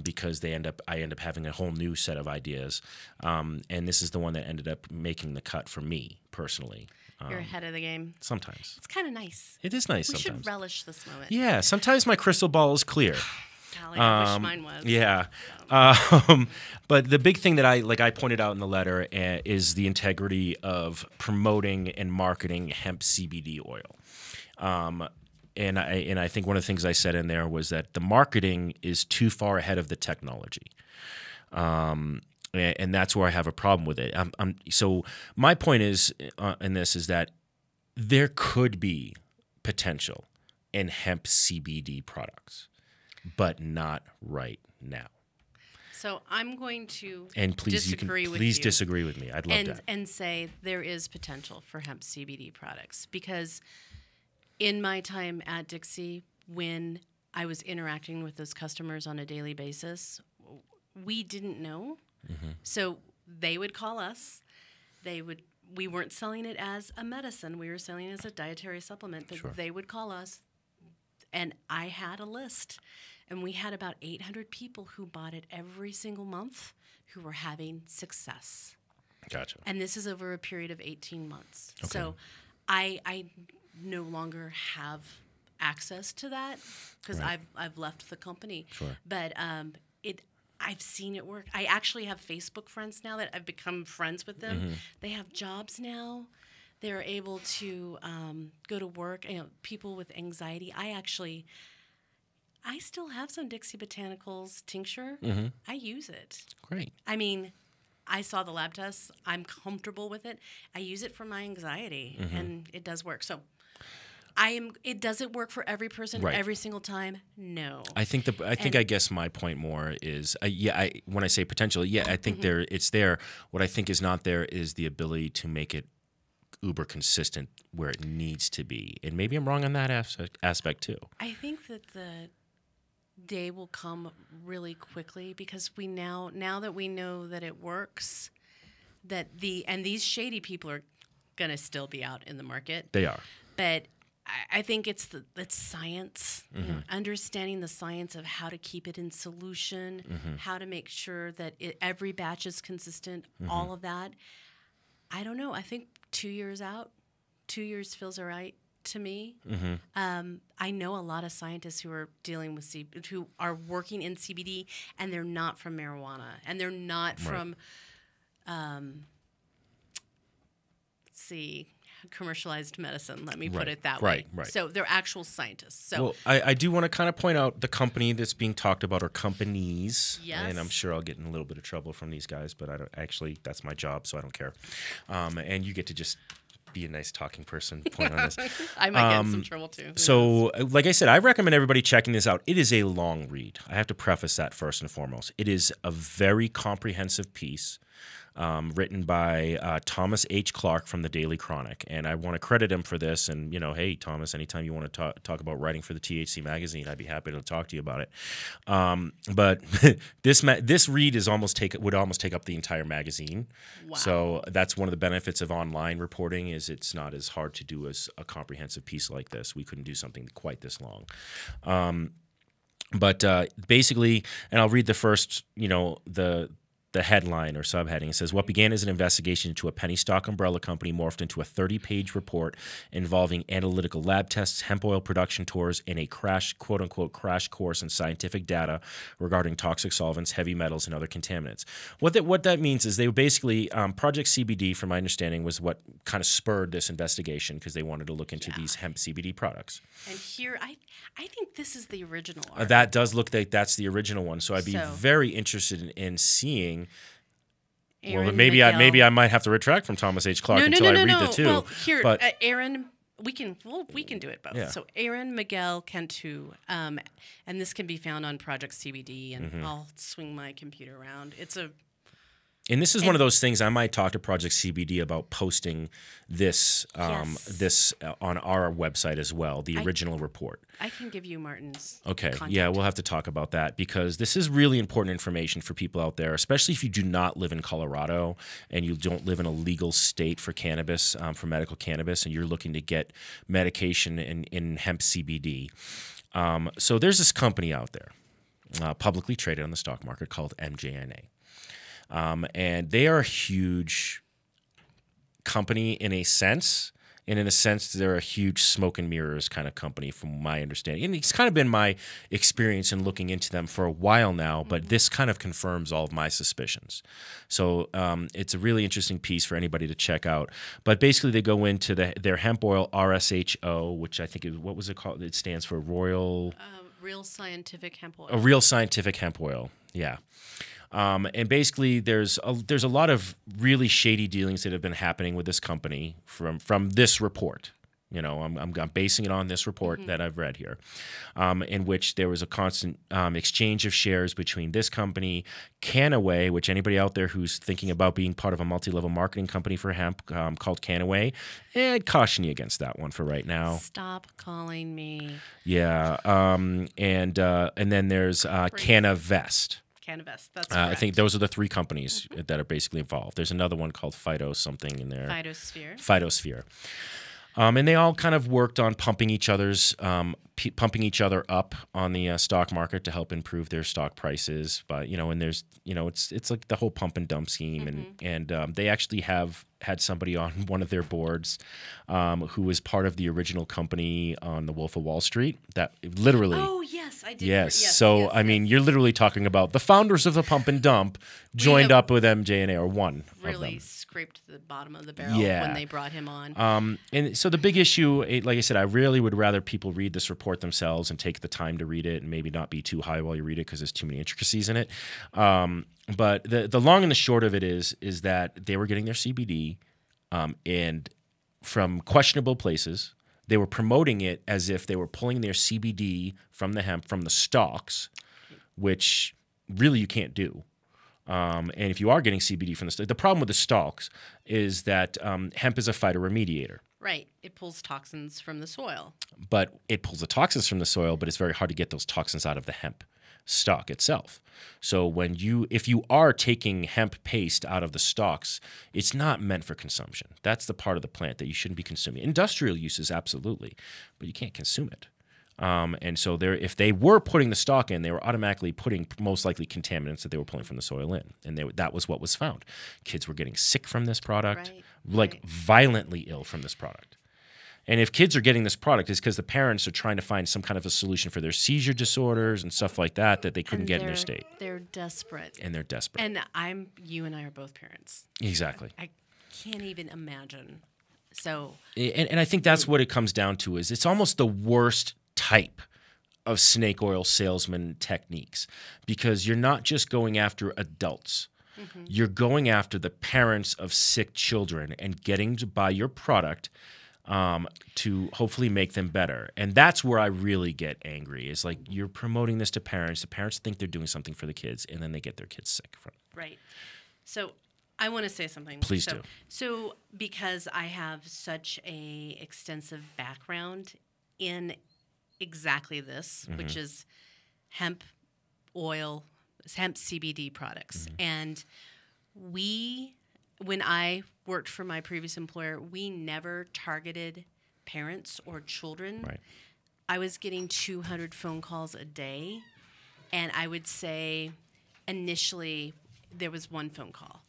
Speaker 2: because I end up having a whole new set of ideas. And this is the one that ended up making the cut for me personally.
Speaker 3: You're ahead of the game.
Speaker 2: Sometimes
Speaker 3: It's kind of nice.
Speaker 2: it is nice.
Speaker 3: We
Speaker 2: Sometimes,
Speaker 3: should relish this moment.
Speaker 2: yeah. Sometimes my crystal ball is clear.
Speaker 3: Golly, I wish mine was.
Speaker 2: Yeah. But the big thing that I pointed out in the letter is the integrity of promoting and marketing hemp CBD oil. And I think one of the things I said in there was that the marketing is too far ahead of the technology. And that's where I have a problem with it. So my point is in this is that there could be potential in hemp CBD products, but not right now.
Speaker 3: So I'm going to
Speaker 2: And please,
Speaker 3: disagree with
Speaker 2: please
Speaker 3: you
Speaker 2: disagree with me. I'd love that.
Speaker 3: and say there is potential for hemp CBD products because in my time at Dixie, when I was interacting with those customers on a daily basis, we didn't know.
Speaker 2: Mm-hmm.
Speaker 3: So they would call us. We weren't selling it as a medicine. We were selling it as a dietary supplement. But
Speaker 2: Sure.
Speaker 3: they would call us, and I had a list. And we had about 800 people who bought it every single month who were having success.
Speaker 2: Gotcha.
Speaker 3: And this is over a period of 18 months.
Speaker 2: Okay.
Speaker 3: So I no longer have access to that because
Speaker 2: Right.
Speaker 3: I've left the company.
Speaker 2: Sure.
Speaker 3: But I've seen it work. I actually have Facebook friends now that I've become friends with them.
Speaker 2: Mm-hmm.
Speaker 3: They have jobs now. They're able to go to work. People with anxiety. I still have some Dixie Botanicals tincture.
Speaker 2: Mm-hmm.
Speaker 3: I use it.
Speaker 2: Great.
Speaker 3: I mean, I saw the lab tests. I'm comfortable with it. I use it for my anxiety,
Speaker 2: Mm-hmm.
Speaker 3: and it does work. So, does it work for every person
Speaker 2: Right.
Speaker 3: every single time? No.
Speaker 2: I guess my point more is, when I say potential, I think
Speaker 3: Mm-hmm.
Speaker 2: it's there. What I think is not there is the ability to make it uber consistent where it needs to be. And maybe I'm wrong on that aspect too.
Speaker 3: I think that the day will come really quickly because now that we know that it works, that these shady people are gonna still be out in the market.
Speaker 2: They are.
Speaker 3: But I think it's science,
Speaker 2: Mm-hmm.
Speaker 3: understanding the science of how to keep it in solution,
Speaker 2: Mm-hmm.
Speaker 3: how to make sure that every batch is consistent,
Speaker 2: Mm-hmm.
Speaker 3: all of that. I don't know. I think 2 years out, 2 years feels all right to me.
Speaker 2: Mm-hmm.
Speaker 3: I know a lot of scientists who are dealing with who are working in CBD, and they're not from marijuana, and they're not from, commercialized medicine. Let me put
Speaker 2: Right,
Speaker 3: it that
Speaker 2: right,
Speaker 3: way.
Speaker 2: right.
Speaker 3: So they're actual scientists. So
Speaker 2: Well, I do want to kind of point out the company that's being talked about, or companies.
Speaker 3: Yes.
Speaker 2: And I'm sure I'll get in a little bit of trouble from these guys, but I don't actually. That's my job, so I don't care. And you get to just be a nice talking person. Point on this.
Speaker 3: I might get in some trouble too. Who knows?
Speaker 2: So, like I said, I recommend everybody checking this out. It is a long read. I have to preface that first and foremost. It is a very comprehensive piece. Written by Thomas H. Clark from the Daily Chronic. And I want to credit him for this. And, hey, Thomas, anytime you want to talk about writing for the THC magazine, I'd be happy to talk to you about it. But this read would almost take up the entire magazine.
Speaker 3: Wow.
Speaker 2: So that's one of the benefits of online reporting is it's not as hard to do as a comprehensive piece like this. We couldn't do something quite this long. But basically, and I'll read the first, the headline or subheading. It says, what began as an investigation into a penny stock umbrella company morphed into a 30-page report involving analytical lab tests, hemp oil production tours, and a quote-unquote crash course in scientific data regarding toxic solvents, heavy metals, and other contaminants. What that means is they basically, Project CBD, from my understanding, was what kind of spurred this investigation because they wanted to look into these hemp CBD products.
Speaker 3: And here, I think this is the original article.
Speaker 2: That does look like that's the original one. So I'd be very interested in seeing.
Speaker 3: Aaron
Speaker 2: Well,
Speaker 3: Miguel.
Speaker 2: maybe I might have to retract from Thomas H. Clarke until I read the two.
Speaker 3: Well, here,
Speaker 2: but
Speaker 3: Aaron, we can do it both.
Speaker 2: Yeah.
Speaker 3: So Aaron Miguel Cantu, and this can be found on Project CBD, and I'll swing my computer around.
Speaker 2: And this is one of those things I might talk to Project CBD about posting this this on our website as well, the original report.
Speaker 3: I can give you Martin's
Speaker 2: content. Yeah, we'll have to talk about that because this is really important information for people out there, especially if you do not live in Colorado and you don't live in a legal state for cannabis, for medical cannabis, and you're looking to get medication in hemp CBD. So there's this company out there, publicly traded on the stock market, called MJNA. And they are a huge company in a sense, and in a sense, they're a huge smoke and mirrors kind of company from my understanding. And it's kind of been my experience in looking into them for a while now, but this kind of confirms all of my suspicions. So it's a really interesting piece for anybody to check out. But basically, they go into their hemp oil, RSHO, which I think is, what was it called? It stands for Real
Speaker 3: Scientific Hemp Oil.
Speaker 2: A Real Scientific Hemp Oil, yeah. And basically, there's a lot of really shady dealings that have been happening with this company from this report. You know, I'm basing it on this report that I've read here, in which there was a constant exchange of shares between this company, Connoisseur, which anybody out there who's thinking about being part of a multi-level marketing company for hemp called Connoisseur, I'd caution you against that one for right now.
Speaker 3: Stop calling me.
Speaker 2: Yeah, and then there's Cannavest.
Speaker 3: Cannabis. That's correct.
Speaker 2: I think those are the three companies that are basically involved. There's another one called Phyto something in there. Phytosphere. And they all kind of worked on pumping each other up on the stock market to help improve their stock prices. But and there's it's like the whole pump and dump scheme, and they actually have had somebody on one of their boards who was part of the original company on the Wolf of Wall Street. That literally.
Speaker 3: Oh yes, I did.
Speaker 2: Yes. So I mean, you're literally talking about the founders of the pump and dump joined up with MJNA, or one
Speaker 3: really
Speaker 2: of them.
Speaker 3: Scraped the bottom of the barrel when they brought him on.
Speaker 2: And so the big issue, like I said, I really would rather people read this report themselves and take the time to read it and maybe not be too high while you read it because there's too many intricacies in it. But the long and the short of it is that they were getting their CBD and from questionable places. They were promoting it as if they were pulling their CBD from the hemp, from the stalks, which really you can't do. And if you are getting CBD from the problem with the stalks is that hemp is a phytoremediator.
Speaker 3: Right. It pulls toxins from the soil.
Speaker 2: But it pulls the toxins from the soil, but it's very hard to get those toxins out of the hemp stalk itself. So if you are taking hemp paste out of the stalks, it's not meant for consumption. That's the part of the plant that you shouldn't be consuming. Industrial uses, absolutely, but you can't consume it. And so if they were putting the stalk in, they were automatically putting most likely contaminants that they were pulling from the soil in. And that was what was found. Kids were getting sick from this product, violently ill from this product. And if kids are getting this product, it's because the parents are trying to find some kind of a solution for their seizure disorders and stuff like that they couldn't get in their state.
Speaker 3: They're desperate.
Speaker 2: And they're desperate.
Speaker 3: And you and I are both parents.
Speaker 2: Exactly.
Speaker 3: I can't even imagine. So.
Speaker 2: And I think that's what it comes down to is it's almost the worst type of snake oil salesman techniques because you're not just going after adults. You're going after the parents of sick children and getting to buy your product to hopefully make them better. And that's where I really get angry is like you're promoting this to parents. The parents think they're doing something for the kids and then they get their kids sick from it.
Speaker 3: Right. So I want to say something.
Speaker 2: Please do.
Speaker 3: So because I have such a extensive background in exactly this, which is hemp oil, hemp CBD products. And when I worked for my previous employer, we never targeted parents or children.
Speaker 2: Right.
Speaker 3: I was getting 200 phone calls a day, and I would say initially there was one phone call,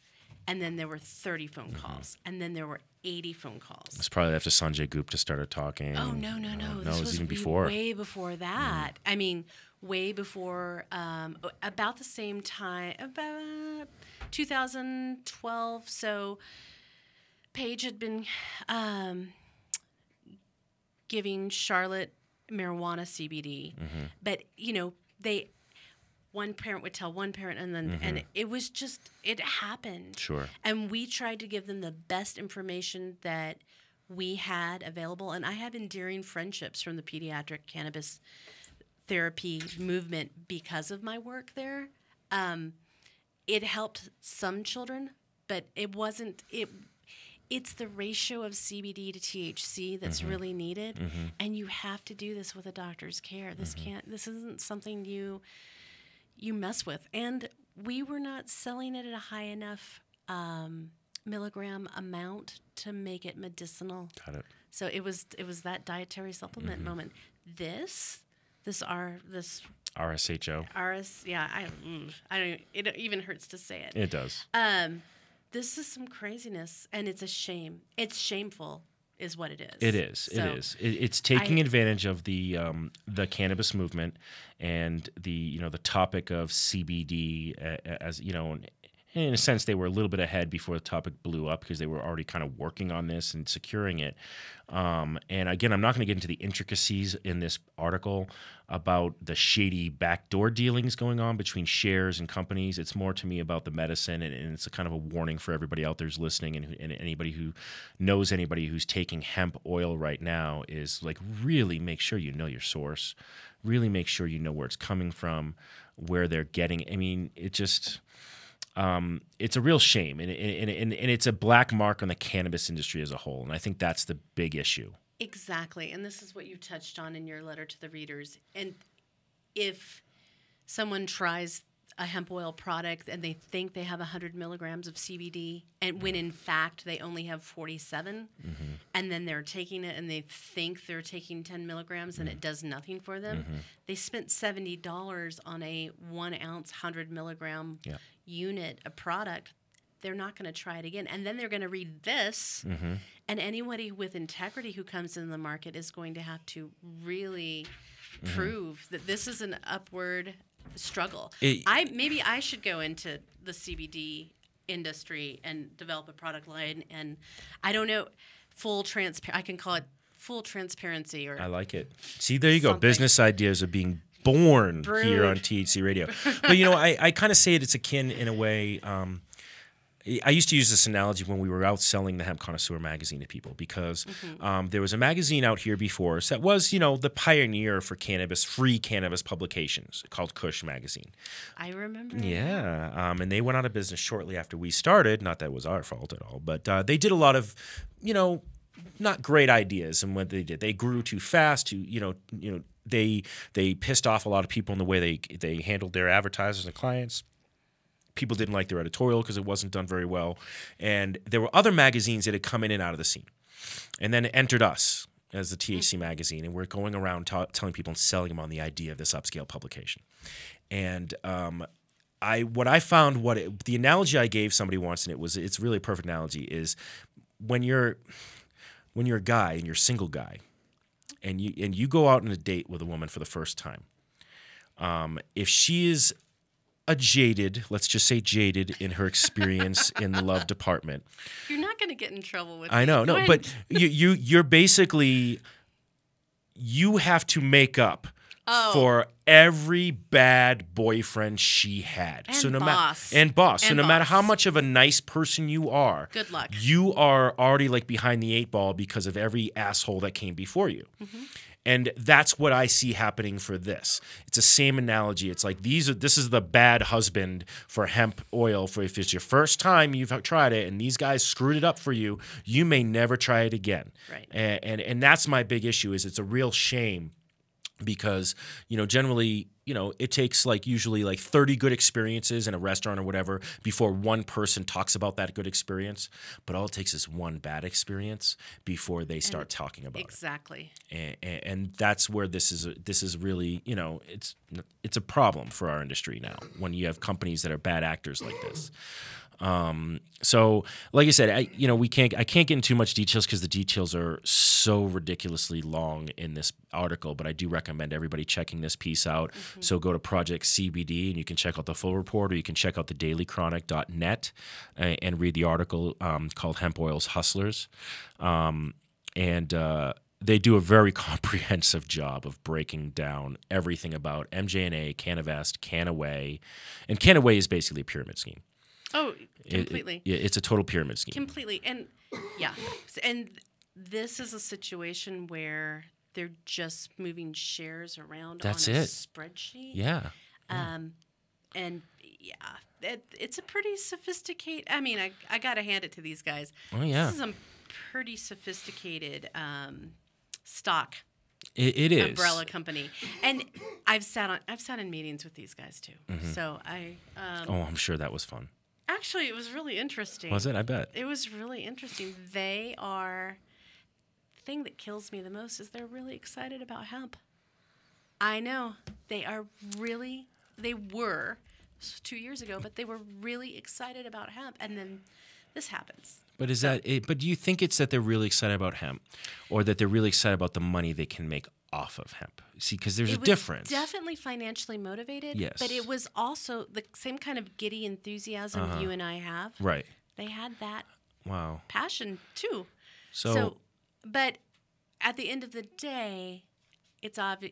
Speaker 3: and then there were 30 phone calls, and then there were 80 phone calls.
Speaker 2: It's probably after Sanjay Gupta started talking.
Speaker 3: Oh, no.
Speaker 2: No,
Speaker 3: This
Speaker 2: it was even before.
Speaker 3: Way before that. I mean, way before, about the same time, about 2012. So Paige had been giving Charlotte marijuana CBD, but, one parent would tell one parent, and then and it was just, it happened.
Speaker 2: Sure.
Speaker 3: And we tried to give them the best information that we had available. And I have endearing friendships from the pediatric cannabis therapy movement because of my work there. It helped some children, but it wasn't. It's the ratio of CBD to THC that's really needed, and you have to do this with a doctor's care. This isn't something you mess with. And we were not selling it at a high enough milligram amount to make it medicinal.
Speaker 2: Got it.
Speaker 3: So it was that dietary supplement moment. This
Speaker 2: RSHO.
Speaker 3: I don't. It even hurts to say it.
Speaker 2: It does.
Speaker 3: This is some craziness, and it's a shame. It's shameful, is what it is.
Speaker 2: It is.
Speaker 3: So
Speaker 2: it is. It's taking advantage of the cannabis movement and the topic of CBD as in a sense, they were a little bit ahead before the topic blew up because they were already kind of working on this and securing it. And again, I'm not going to get into the intricacies in this article about the shady backdoor dealings going on between shares and companies. It's more to me about the medicine, and it's a kind of a warning for everybody out there who's listening, and anybody who knows anybody who's taking hemp oil right now is like, really make sure you know your source. Really make sure you know where it's coming from, where they're getting. I mean, it just... it's a real shame, and it's a black mark on the cannabis industry as a whole, and I think that's the big issue.
Speaker 3: Exactly, and this is what you touched on in your letter to the readers. And if someone tries a hemp oil product and they think they have 100 milligrams of CBD, and when in fact they only have 47, and then they're taking it and they think they're taking 10 milligrams and it does nothing for them, they spent $70 on a 1 ounce 100 milligram unit of product. They're not going to try it again, and then they're going to read this, and anybody with integrity who comes in the market is going to have to really prove that this is an upward struggle. Maybe I should go into the CBD industry and develop a product line, and I don't know, I can call it full transparency, or
Speaker 2: I like it. See, there you go.
Speaker 3: Something.
Speaker 2: Business ideas are being born
Speaker 3: Brewed.
Speaker 2: here on THC Radio. But I kind of say it's akin in a way. I used to use this analogy when we were out selling the Hemp Connoisseur magazine to people, because there was a magazine out here before us that was, the pioneer for free cannabis publications, called Kush Magazine.
Speaker 3: I remember.
Speaker 2: Yeah, and they went out of business shortly after we started. Not that it was our fault at all, but they did a lot of, not great ideas. And what they did, they grew too fast. They pissed off a lot of people in the way they handled their advertisers and clients. People didn't like their editorial because it wasn't done very well. And there were other magazines that had come in and out of the scene, and then entered us as the THC magazine, and we're going around telling people and selling them on the idea of this upscale publication. And the analogy I gave somebody once, and it's really a perfect analogy, is when you're a guy and you're a single guy, and you go out on a date with a woman for the first time, if she is let's just say jaded in her experience in the love department.
Speaker 3: You're not going to get in trouble with
Speaker 2: I know, no, but you're basically, you have to make up for every bad boyfriend she had.
Speaker 3: And
Speaker 2: so no
Speaker 3: boss.
Speaker 2: And boss.
Speaker 3: And
Speaker 2: so no matter
Speaker 3: boss.
Speaker 2: how much of a nice person you are,
Speaker 3: Good luck.
Speaker 2: You are already like behind the 8 ball because of every asshole that came before you. And that's what I see happening for this. It's the same analogy. It's like this is the bad husband for hemp oil. For if it's your first time you've tried it and these guys screwed it up for you, you may never try it again.
Speaker 3: Right.
Speaker 2: And that's my big issue. Is it's a real shame because, generally, it takes usually 30 good experiences in a restaurant or whatever before one person talks about that good experience. But all it takes is one bad experience before they start talking about
Speaker 3: exactly.
Speaker 2: it. And that's where this is really, it's a problem for our industry now when you have companies that are bad actors like this. So like I said, I can't get into too much details because the details are so ridiculously long in this article, but I do recommend everybody checking this piece out. Mm-hmm. So go to Project CBD and you can check out the full report, or you can check out the dailychronic.net and read the article called Hemp Oil's Hustlers. They do a very comprehensive job of breaking down everything about MJNA, Canavest, Canaway. And Canaway is basically a pyramid scheme.
Speaker 3: Oh, completely.
Speaker 2: It's a total pyramid scheme.
Speaker 3: Completely. And yeah. And this is a situation where they're just moving shares around on a spreadsheet.
Speaker 2: Yeah.
Speaker 3: And yeah, it's a pretty sophisticated, I got to hand it to these guys.
Speaker 2: Oh, yeah.
Speaker 3: This is a pretty sophisticated stock.
Speaker 2: It is.
Speaker 3: Umbrella company. And I've sat in meetings with these guys too.
Speaker 2: Mm-hmm.
Speaker 3: So
Speaker 2: I'm sure that was fun.
Speaker 3: Actually, it was really interesting.
Speaker 2: Was it? I bet.
Speaker 3: It was really interesting. The thing that kills me the most is they're really excited about hemp. I know. They were 2 years ago, but they were really excited about hemp. And then this happens.
Speaker 2: But but do you think it's that they're really excited about hemp, or that they're really excited about the money they can make off of hemp? See, because there's a difference.
Speaker 3: Definitely financially motivated.
Speaker 2: Yes.
Speaker 3: But it was also the same kind of giddy enthusiasm you and I have.
Speaker 2: Right.
Speaker 3: They had that
Speaker 2: Wow.
Speaker 3: passion too.
Speaker 2: So,
Speaker 3: but at the end of the day, it's obvious.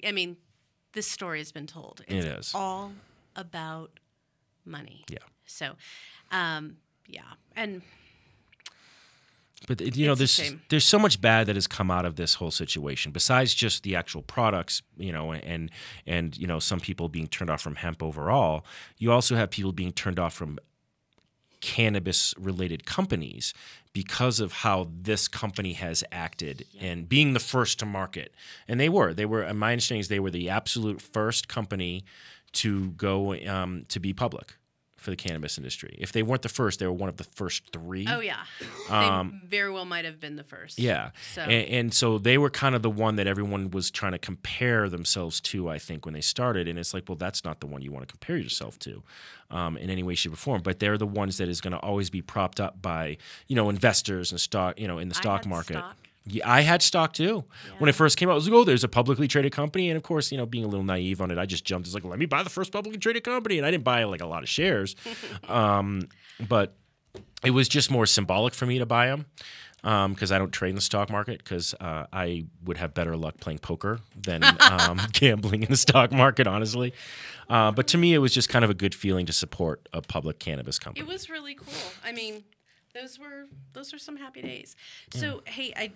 Speaker 3: This story has been told. It's all about money.
Speaker 2: Yeah.
Speaker 3: So, yeah. And
Speaker 2: but there's so much bad that has come out of this whole situation. Besides just the actual products, and some people being turned off from hemp overall, you also have people being turned off from cannabis-related companies because of how this company has acted and being the first to market. And they were. My understanding is they were the absolute first company to go to be public for the cannabis industry. If they weren't the first, they were one of the first three.
Speaker 3: Oh yeah, they very well might have been the first.
Speaker 2: Yeah, so. And so they were kind of the one that everyone was trying to compare themselves to, I think, when they started. And it's like, well, that's not the one you want to compare yourself to in any way, shape, or form. But they're the ones that is going to always be propped up by, investors and stock, in the stock market.
Speaker 3: Stock.
Speaker 2: Yeah, I had stock too. Yeah. When it first came out, I was like, oh, there's a publicly traded company. And of course, being a little naive on it, I just jumped. It's like, let me buy the first publicly traded company. And I didn't buy a lot of shares. But it was just more symbolic for me to buy them because I don't trade in the stock market because I would have better luck playing poker than gambling in the stock market, honestly. But to me, it was just kind of a good feeling to support a public cannabis company.
Speaker 3: It was really cool. Those were some happy days. So, hey,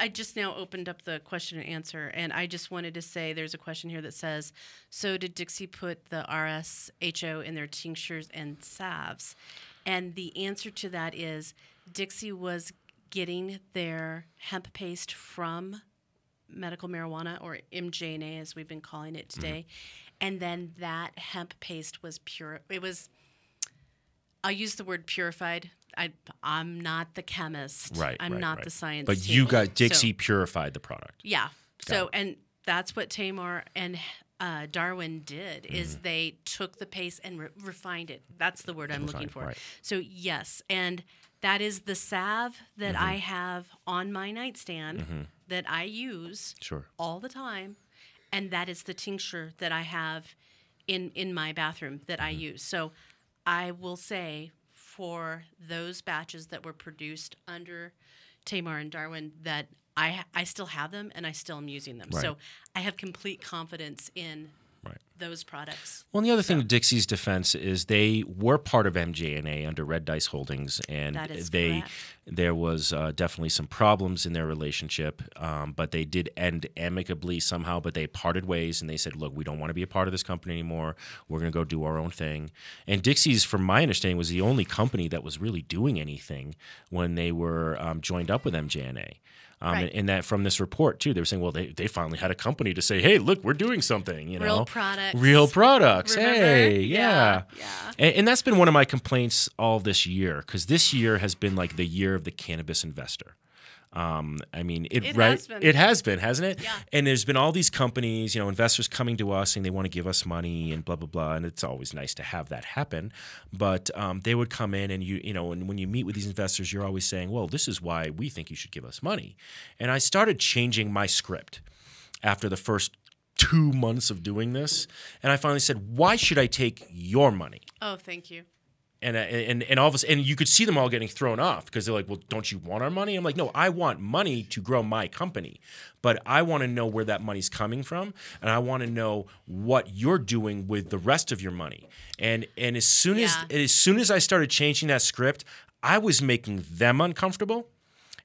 Speaker 3: I just now opened up the question and answer, and I just wanted to say there's a question here that says, so did Dixie put the RSHO in their tinctures and salves? And the answer to that is Dixie was getting their hemp paste from medical marijuana, or MJNA as we've been calling it today, and then that hemp paste was pure. I'll use the word purified. I'm not the chemist.
Speaker 2: Right.
Speaker 3: I'm not the science
Speaker 2: But
Speaker 3: team.
Speaker 2: you got Dixie purified the product.
Speaker 3: Yeah. So, and that's what Tamar and Darwin did, is they took the paste and refined it. That's the word I'm looking for.
Speaker 2: Right.
Speaker 3: So, yes. And that is the salve that I have on my nightstand that I use all the time. And that is the tincture that I have in my bathroom that I use. So, I will say, for those batches that were produced under Tamar and Darwin, that I still have them and I still am using them. Right. So I have complete confidence in those products.
Speaker 2: Well, and the other thing to Dixie's defense is they were part of MJNA under Red Dice Holdings, and there was definitely some problems in their relationship, but they did end amicably somehow, but they parted ways, and they said, look, we don't want to be a part of this company anymore. We're going to go do our own thing. And Dixie's, from my understanding, was the only company that was really doing anything when they were joined up with MJNA.
Speaker 3: Right.
Speaker 2: And that from this report too, they were saying, well, they finally had a company to say, hey, look, we're doing something. You know, real products.
Speaker 3: Remember?
Speaker 2: Hey, yeah.
Speaker 3: Yeah.
Speaker 2: And that's been one of my complaints all this year, because this year has been like the year of the cannabis investor. I mean, it has been, hasn't it?
Speaker 3: Yeah.
Speaker 2: And there's been all these companies, investors coming to us saying they want to give us money and blah, blah, blah. And it's always nice to have that happen. But they would come in and and when you meet with these investors, you're always saying, well, this is why we think you should give us money. And I started changing my script after the first 2 months of doing this. And I finally said, why should I take your money?
Speaker 3: Oh, thank you.
Speaker 2: And all of us, and you could see them all getting thrown off because they're like, well, don't you want our money? I'm like, no, I want money to grow my company, but I want to know where that money's coming from, and I want to know what you're doing with the rest of your money. And as soon as I started changing that script, I was making them uncomfortable.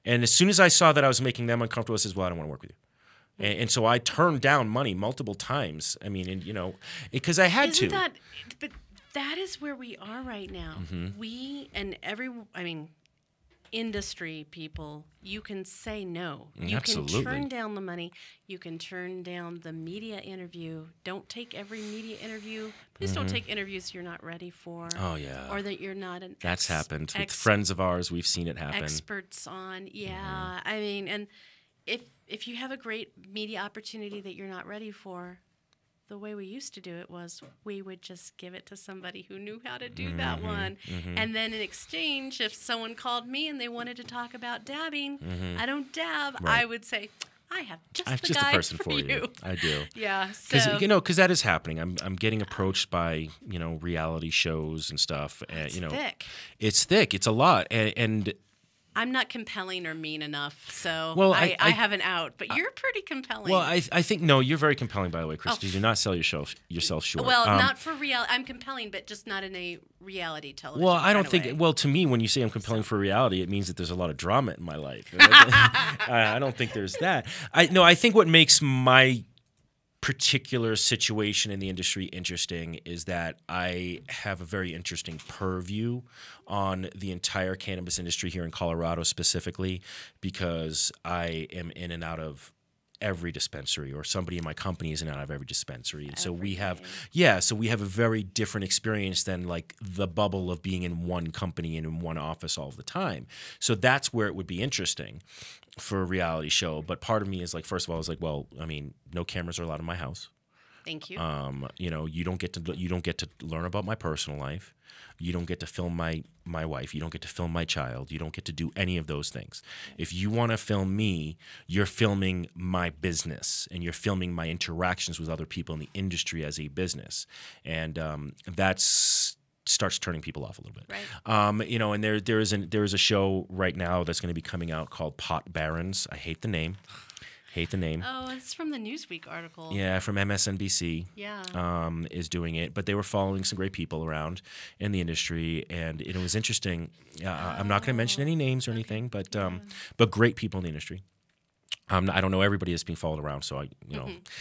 Speaker 2: And as soon as I saw that I was making them uncomfortable, I says, well, I don't want to work with you. And so I turned down money multiple times. I mean, because I had to.
Speaker 3: But that is where we are right now.
Speaker 2: Mm-hmm.
Speaker 3: We and industry people, you can say no. You
Speaker 2: Absolutely.
Speaker 3: can turn down the money. You can turn down the media interview. Don't take every media interview. Please don't take interviews you're not ready for.
Speaker 2: Oh, yeah.
Speaker 3: Or that you're not an
Speaker 2: That's happened with friends of ours. We've seen it happen.
Speaker 3: Experts on. Yeah. I mean, and if you have a great media opportunity that you're not ready for, the way we used to do it was we would just give it to somebody who knew how to do that one. And then in exchange, if someone called me and they wanted to talk about dabbing, I don't dab,
Speaker 2: Right.
Speaker 3: I would say, I have
Speaker 2: I have
Speaker 3: the
Speaker 2: just
Speaker 3: guy
Speaker 2: a person
Speaker 3: for you.
Speaker 2: I do.
Speaker 3: Yeah. So,
Speaker 2: Because that is happening. I'm getting approached by reality shows and stuff. And,
Speaker 3: thick.
Speaker 2: It's thick. It's a lot. And
Speaker 3: I'm not compelling or mean enough, so
Speaker 2: Well,
Speaker 3: I
Speaker 2: I-
Speaker 3: have an out. But you're pretty compelling.
Speaker 2: well, I think no, you're very compelling, by the way, Christie. Do not sell yourself short.
Speaker 3: Well, not for reality. I'm compelling, but just not in a reality television.
Speaker 2: Well, I don't
Speaker 3: kind of
Speaker 2: think.
Speaker 3: way.
Speaker 2: Well, to me, when you say I'm compelling for reality, it means that there's a lot of drama in my life. I don't think there's that. I think what makes my particular situation in the industry interesting is that I have a very interesting purview on the entire cannabis industry here in Colorado specifically, because I am in and out of every dispensary, or somebody in my company is in and out of every dispensary. And so we have a very different experience than like the bubble of being in one company and in one office all the time. So that's where it would be interesting for a reality show. But part of me is like, first of all, I was like, well, I mean, no cameras are allowed in my house.
Speaker 3: Thank you.
Speaker 2: You don't get to learn about my personal life. You don't get to film my wife. You don't get to film my child. You don't get to do any of those things. If you want to film me, you're filming my business, and you're filming my interactions with other people in the industry as a business, and that's starts turning people off a little bit.
Speaker 3: Right.
Speaker 2: And there is a show right now that's going to be coming out called Pot Barons. I hate the name.
Speaker 3: Oh, it's from the Newsweek article.
Speaker 2: Yeah, from MSNBC.
Speaker 3: Yeah.
Speaker 2: Is doing it, but they were following some great people around in the industry, and it was interesting. I'm not going to mention any names or anything, but great people in the industry. I don't know everybody that's being followed around, so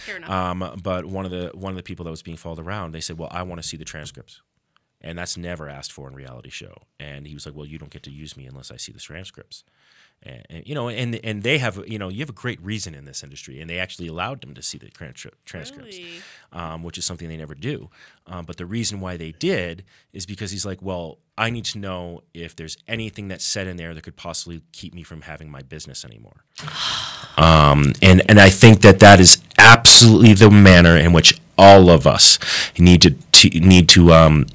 Speaker 3: Fair enough.
Speaker 2: but one of the people that was being followed around, they said, well, I want to see the transcripts. And that's never asked for in a reality show. And he was like, well, you don't get to use me unless I see the transcripts. And they have, you have a great reason in this industry, and they actually allowed them to see the transcripts,
Speaker 3: Really?
Speaker 2: which is something they never do. But the reason why they did is because he's like, well, I need to know if there's anything that's said in there that could possibly keep me from having my business anymore. And I think that is absolutely the manner in which all of us need to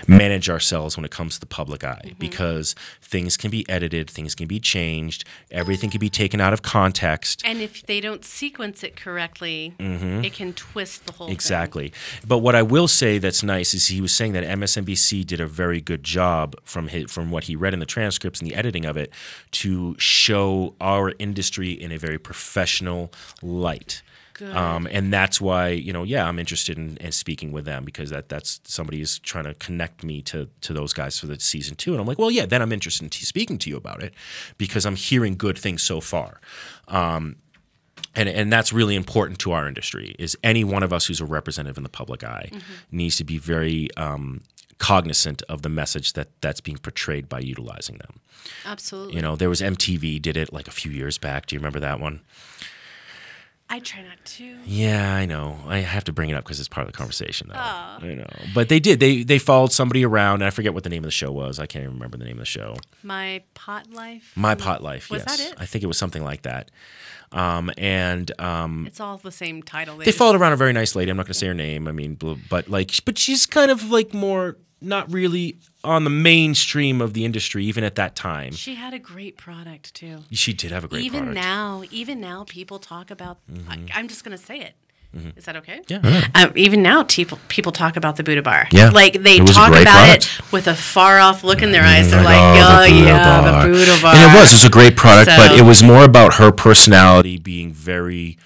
Speaker 2: manage ourselves when it comes to the public eye, because things can be edited, things can be changed, everything can be taken out of context.
Speaker 3: And if they don't sequence it correctly, it can twist the whole
Speaker 2: Exactly. But what I will say that's nice is he was saying that MSNBC did a very good job from what he read in the transcripts and the editing of it to show our industry in a very professional light.
Speaker 3: Good.
Speaker 2: And that's why, I'm interested in speaking with them, because that's somebody is trying to connect me to those guys for the season 2. And I'm like, well, yeah, then I'm interested in speaking to you about it, because I'm hearing good things so far. And that's really important to our industry, is any one of us who's a representative in the public eye needs to be very cognizant of the message that's being portrayed by utilizing them.
Speaker 3: Absolutely.
Speaker 2: You know, there was MTV did it like a few years back. Do you remember that one?
Speaker 3: I try not to.
Speaker 2: Yeah, I know. I have to bring it up because it's part of the conversation, though.
Speaker 3: Oh.
Speaker 2: You know, but they did. They followed somebody around. And I forget what the name of the show was. I can't even remember the name of the show.
Speaker 3: My Pot Life.
Speaker 2: My Pot Life.
Speaker 3: Was
Speaker 2: yes,
Speaker 3: that it?
Speaker 2: I think it was something like that.
Speaker 3: It's all the same title.
Speaker 2: They followed around a very nice lady. I'm not going to say her name. I mean, but she's kind of like more not really on the mainstream of the industry, even at that time.
Speaker 3: She had a great product too.
Speaker 2: She did have a great product.
Speaker 3: Even now, people talk about. I'm just going to say it. Is that okay?
Speaker 2: Yeah.
Speaker 3: Even now, people talk about the Buddha Bar.
Speaker 2: Yeah.
Speaker 3: Like they
Speaker 2: It was a
Speaker 3: talk
Speaker 2: great
Speaker 3: about
Speaker 2: product.
Speaker 3: it with a far off look in their eyes. They're like,
Speaker 2: oh,
Speaker 3: oh yeah, the Buddha Bar.
Speaker 2: And it was a great product, but
Speaker 3: So-
Speaker 2: it was more about her personality being very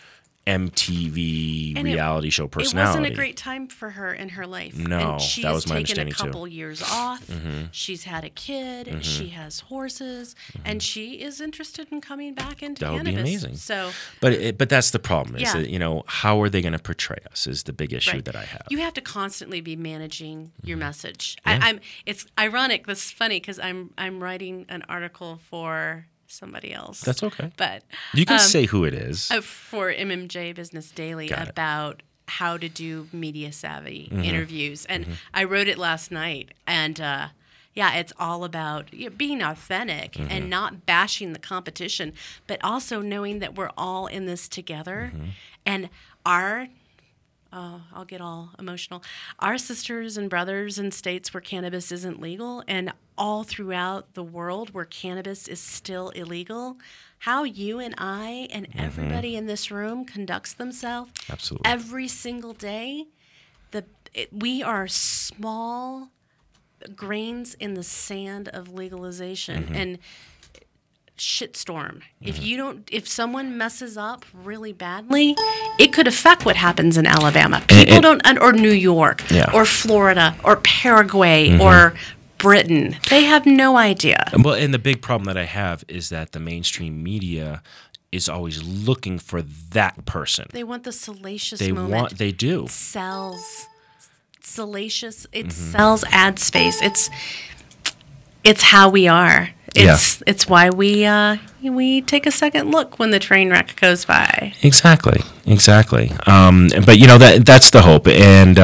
Speaker 2: MTV
Speaker 3: And
Speaker 2: reality show personality.
Speaker 3: It wasn't a great time for her in her life.
Speaker 2: No,
Speaker 3: and she
Speaker 2: that
Speaker 3: has
Speaker 2: was my
Speaker 3: taken a
Speaker 2: understanding, too.
Speaker 3: couple years off. She's had a kid. She has horses, and she is interested in coming back into
Speaker 2: That would be
Speaker 3: cannabis.
Speaker 2: amazing.
Speaker 3: So,
Speaker 2: But that's the problem. Is
Speaker 3: Yeah.
Speaker 2: that, you know, how are they going to portray us? Is the big issue
Speaker 3: right.
Speaker 2: that I have.
Speaker 3: You have to constantly be managing your message.
Speaker 2: Yeah.
Speaker 3: It's ironic. This is funny because I'm writing an article for somebody else.
Speaker 2: That's okay.
Speaker 3: But
Speaker 2: You can say who it is.
Speaker 3: for MMJ Business Daily
Speaker 2: Got it.
Speaker 3: about how to do media savvy interviews, and I wrote it last night. And it's all about being authentic and not bashing the competition, but also knowing that we're all in this together, and I'll get all emotional. Our sisters and brothers in states where cannabis isn't legal, and all throughout the world where cannabis is still illegal, how you and I and everybody in this room conducts themselves
Speaker 2: Absolutely.
Speaker 3: every single day, we are small grains in the sand of legalization. And shitstorm. If someone messes up really badly, it could affect what happens in Alabama. Or New York, or Florida, or Paraguay, or Britain. They have no idea.
Speaker 2: Well, and the big problem that I have is that the mainstream media is always looking for that person.
Speaker 3: They want the salacious
Speaker 2: They
Speaker 3: moment.
Speaker 2: They do.
Speaker 3: It sells salacious. It sells ad space. It's how we are. It's why we take a second look when the train wreck goes by.
Speaker 2: Exactly. But you know that's the hope, and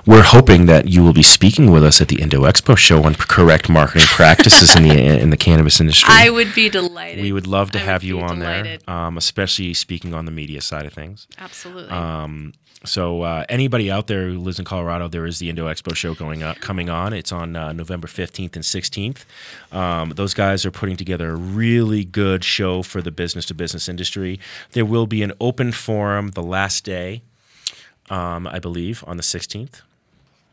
Speaker 2: we're hoping that you will be speaking with us at the Indo Expo show on correct marketing practices in the cannabis industry.
Speaker 3: I would be delighted.
Speaker 2: We would love to have you on
Speaker 3: delighted.
Speaker 2: there, especially speaking on the media side of things.
Speaker 3: Absolutely.
Speaker 2: So anybody out there who lives in Colorado, there is the Indo Expo show coming on. It's on November 15th and 16th. Those guys are putting together a really good show for the business-to-business industry. There will be an open forum the last day, I believe, on the 16th.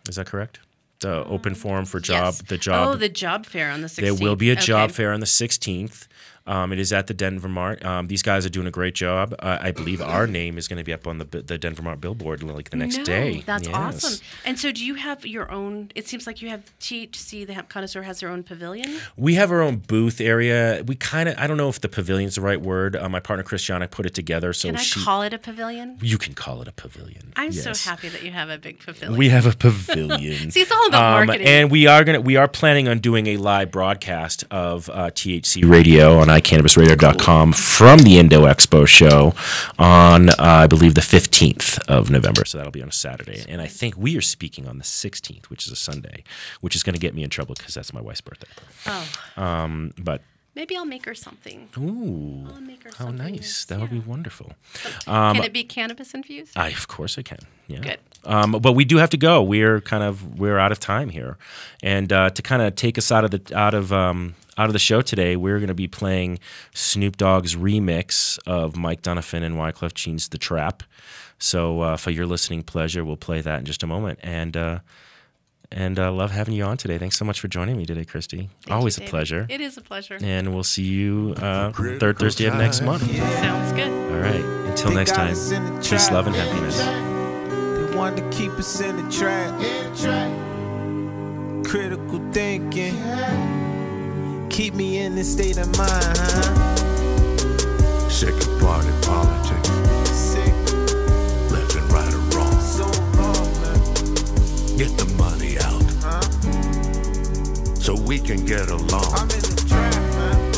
Speaker 2: Is that correct? The open forum for
Speaker 3: Yes.
Speaker 2: the job.
Speaker 3: Oh, the job fair on the 16th.
Speaker 2: There will be a job fair on the 16th. It is at the Denver Mart. These guys are doing a great job. I believe our name is going to be up on the Denver Mart billboard like the next day.
Speaker 3: That's
Speaker 2: Yes.
Speaker 3: awesome. And so do you have your own, it seems like you have THC, the Hemp Connoisseur has their own pavilion?
Speaker 2: We have our own booth area. We I don't know if the pavilion's the right word. My partner Christiana put it together. So
Speaker 3: Can I call it a pavilion?
Speaker 2: You can call it a pavilion.
Speaker 3: I'm
Speaker 2: yes.
Speaker 3: so happy that you have a big pavilion.
Speaker 2: We have a pavilion.
Speaker 3: See, it's all about marketing.
Speaker 2: And we are planning on doing a live broadcast of THC Radio on iCannabisRadio.com from the Indo Expo show on, I believe, the 15th of November. So that'll be on a Saturday. And I think we are speaking on the 16th, which is a Sunday, which is going to get me in trouble because that's my wife's birthday.
Speaker 3: Oh.
Speaker 2: But
Speaker 3: maybe I'll make her something.
Speaker 2: ooh,
Speaker 3: I'll make her
Speaker 2: how
Speaker 3: something
Speaker 2: nice.
Speaker 3: nice,
Speaker 2: That would be
Speaker 3: yeah.
Speaker 2: wonderful.
Speaker 3: Can it be cannabis infused?
Speaker 2: Of course I can. Yeah.
Speaker 3: Good.
Speaker 2: But we do have to go. We're out of time here, and to kind of take us out of the show today, we're going to be playing Snoop Dogg's remix of Mike Donovan and Wyclef Jean's "The Trap." So for your listening pleasure, we'll play that in just a moment. And love having you on today. Thanks so much for joining me today, Christy. Always a
Speaker 3: David.
Speaker 2: pleasure.
Speaker 3: It is a pleasure.
Speaker 2: And we'll see you third Thursday of next month.
Speaker 3: Sounds good.
Speaker 2: All right. Until next time, peace, love, and happiness.
Speaker 6: They want to keep us in the trap. Critical thinking. Keep me in this state of mind, huh?
Speaker 1: Sick of party politics,
Speaker 6: Sick,
Speaker 1: left and right or wrong.
Speaker 6: so wrong, man.
Speaker 1: Get the money out.
Speaker 6: Huh?
Speaker 1: so we can get along.
Speaker 6: I'm in the trap, man.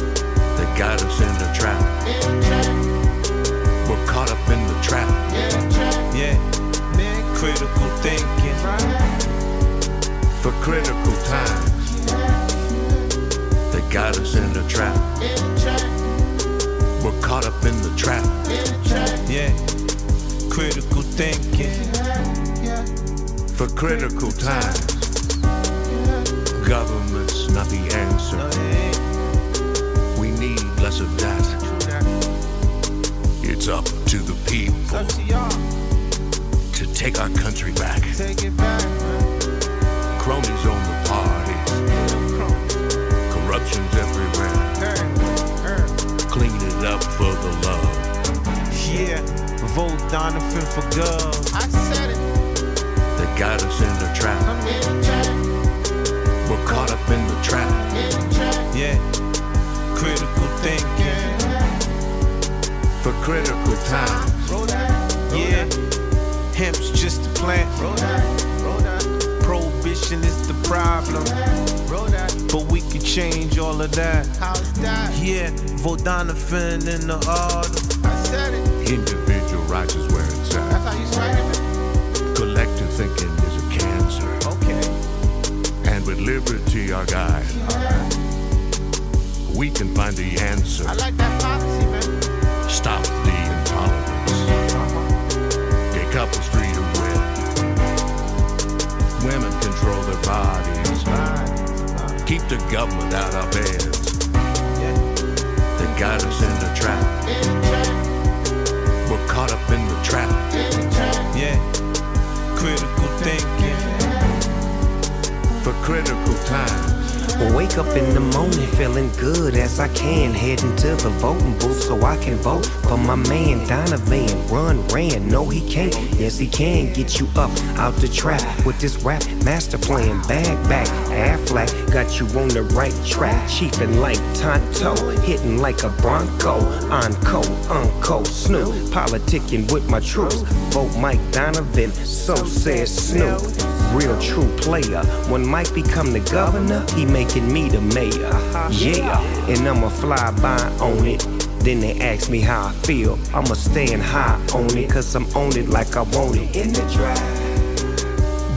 Speaker 1: They got us in the trap. We're caught up in the trap.
Speaker 6: Yeah, man, critical thinking.
Speaker 1: For critical times, they got us in the trap. We're caught up in the trap.
Speaker 6: Yeah, critical thinking.
Speaker 1: For critical times, government's not the answer.
Speaker 6: No, they ain't.
Speaker 1: We need less of that. It's up to the people
Speaker 6: Up to y'all.
Speaker 1: to take our country back.
Speaker 6: Take it back, man.
Speaker 1: Cronies own the party. Corruption's everywhere. Clean it up for the love.
Speaker 6: Yeah, vote Donovan for Gov. I said it.
Speaker 1: They got us in the trap. We're caught up in the trap.
Speaker 6: Yeah, critical thinking.
Speaker 1: For critical times,
Speaker 6: Yeah, hemp's just a plant. Prohibition is the problem. But we can change all of that. Yeah, vote Donovan in the order. I said it.
Speaker 1: individual rights is where it's at.
Speaker 6: That's how you say it.
Speaker 1: Collective thinking is a cancer.
Speaker 6: Okay.
Speaker 1: And with liberty, our guide, we can find the answer.
Speaker 6: I like that policy, man.
Speaker 1: Stop the intolerance. Gay couples freedom will. Women control their bodies. Keep the government out our beds. They got us in the trap. We're caught up in the trap.
Speaker 6: Yeah, critical thinking.
Speaker 1: For critical times,
Speaker 7: Wake up in the morning feeling good as I can. Heading to the voting booth so I can vote for my man Donovan. Ran, no he can't. Yes he can get you up out the trap with this rap master plan. Back, Affleck got you on the right track. Chiefin' like Tonto, hitting like a Bronco. Uncle Snoop, politicking with my troops. Vote Mike Donovan, so says Snoop. Real true player. When Mike become the governor, he making me the mayor. Yeah, and I'ma fly by on it. Then they ask me how I feel. I'ma stand high on it, cause I'm on it like I want it. In the trap,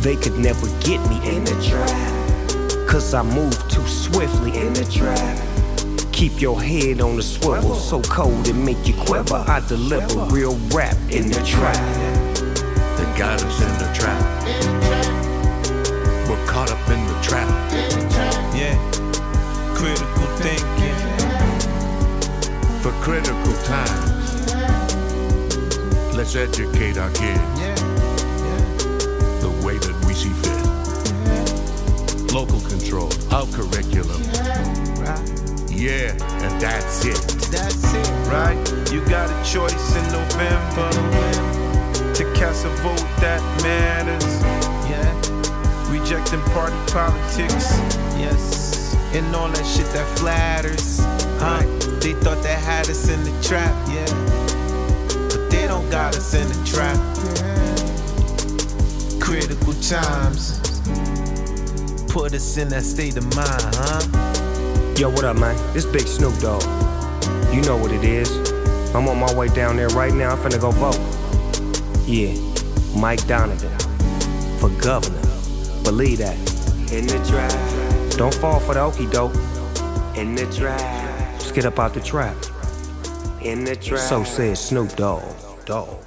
Speaker 7: they could never get me in the trap, cause I move too swiftly in the trap. Keep your head on the swivel, so cold it make you quiver. I deliver real rap in the trap.
Speaker 1: they got us in the trap. We're caught up in the trap.
Speaker 6: Yeah, critical thinking.
Speaker 1: For critical times, let's educate our kids the way that we see fit. Local control, our curriculum. Yeah, and that's it.
Speaker 6: That's it, right? You got a choice in November to cast a vote that matters. Yeah, rejecting party politics. Yes, and all that shit that flatters. They thought they had us in the trap. Yeah, but they don't got us in the trap. Critical times put us in that state of mind,
Speaker 7: Yo, what up, man? This Big Snoop Dogg. You know what it is. I'm on my way down there right now. I'm finna go vote. Yeah, Mike Donovan for governor. Believe that. In the trap. Don't fall for the okie doke. In the trap. Just get up out the trap. In the trap. So says Snoop Dogg. Dog.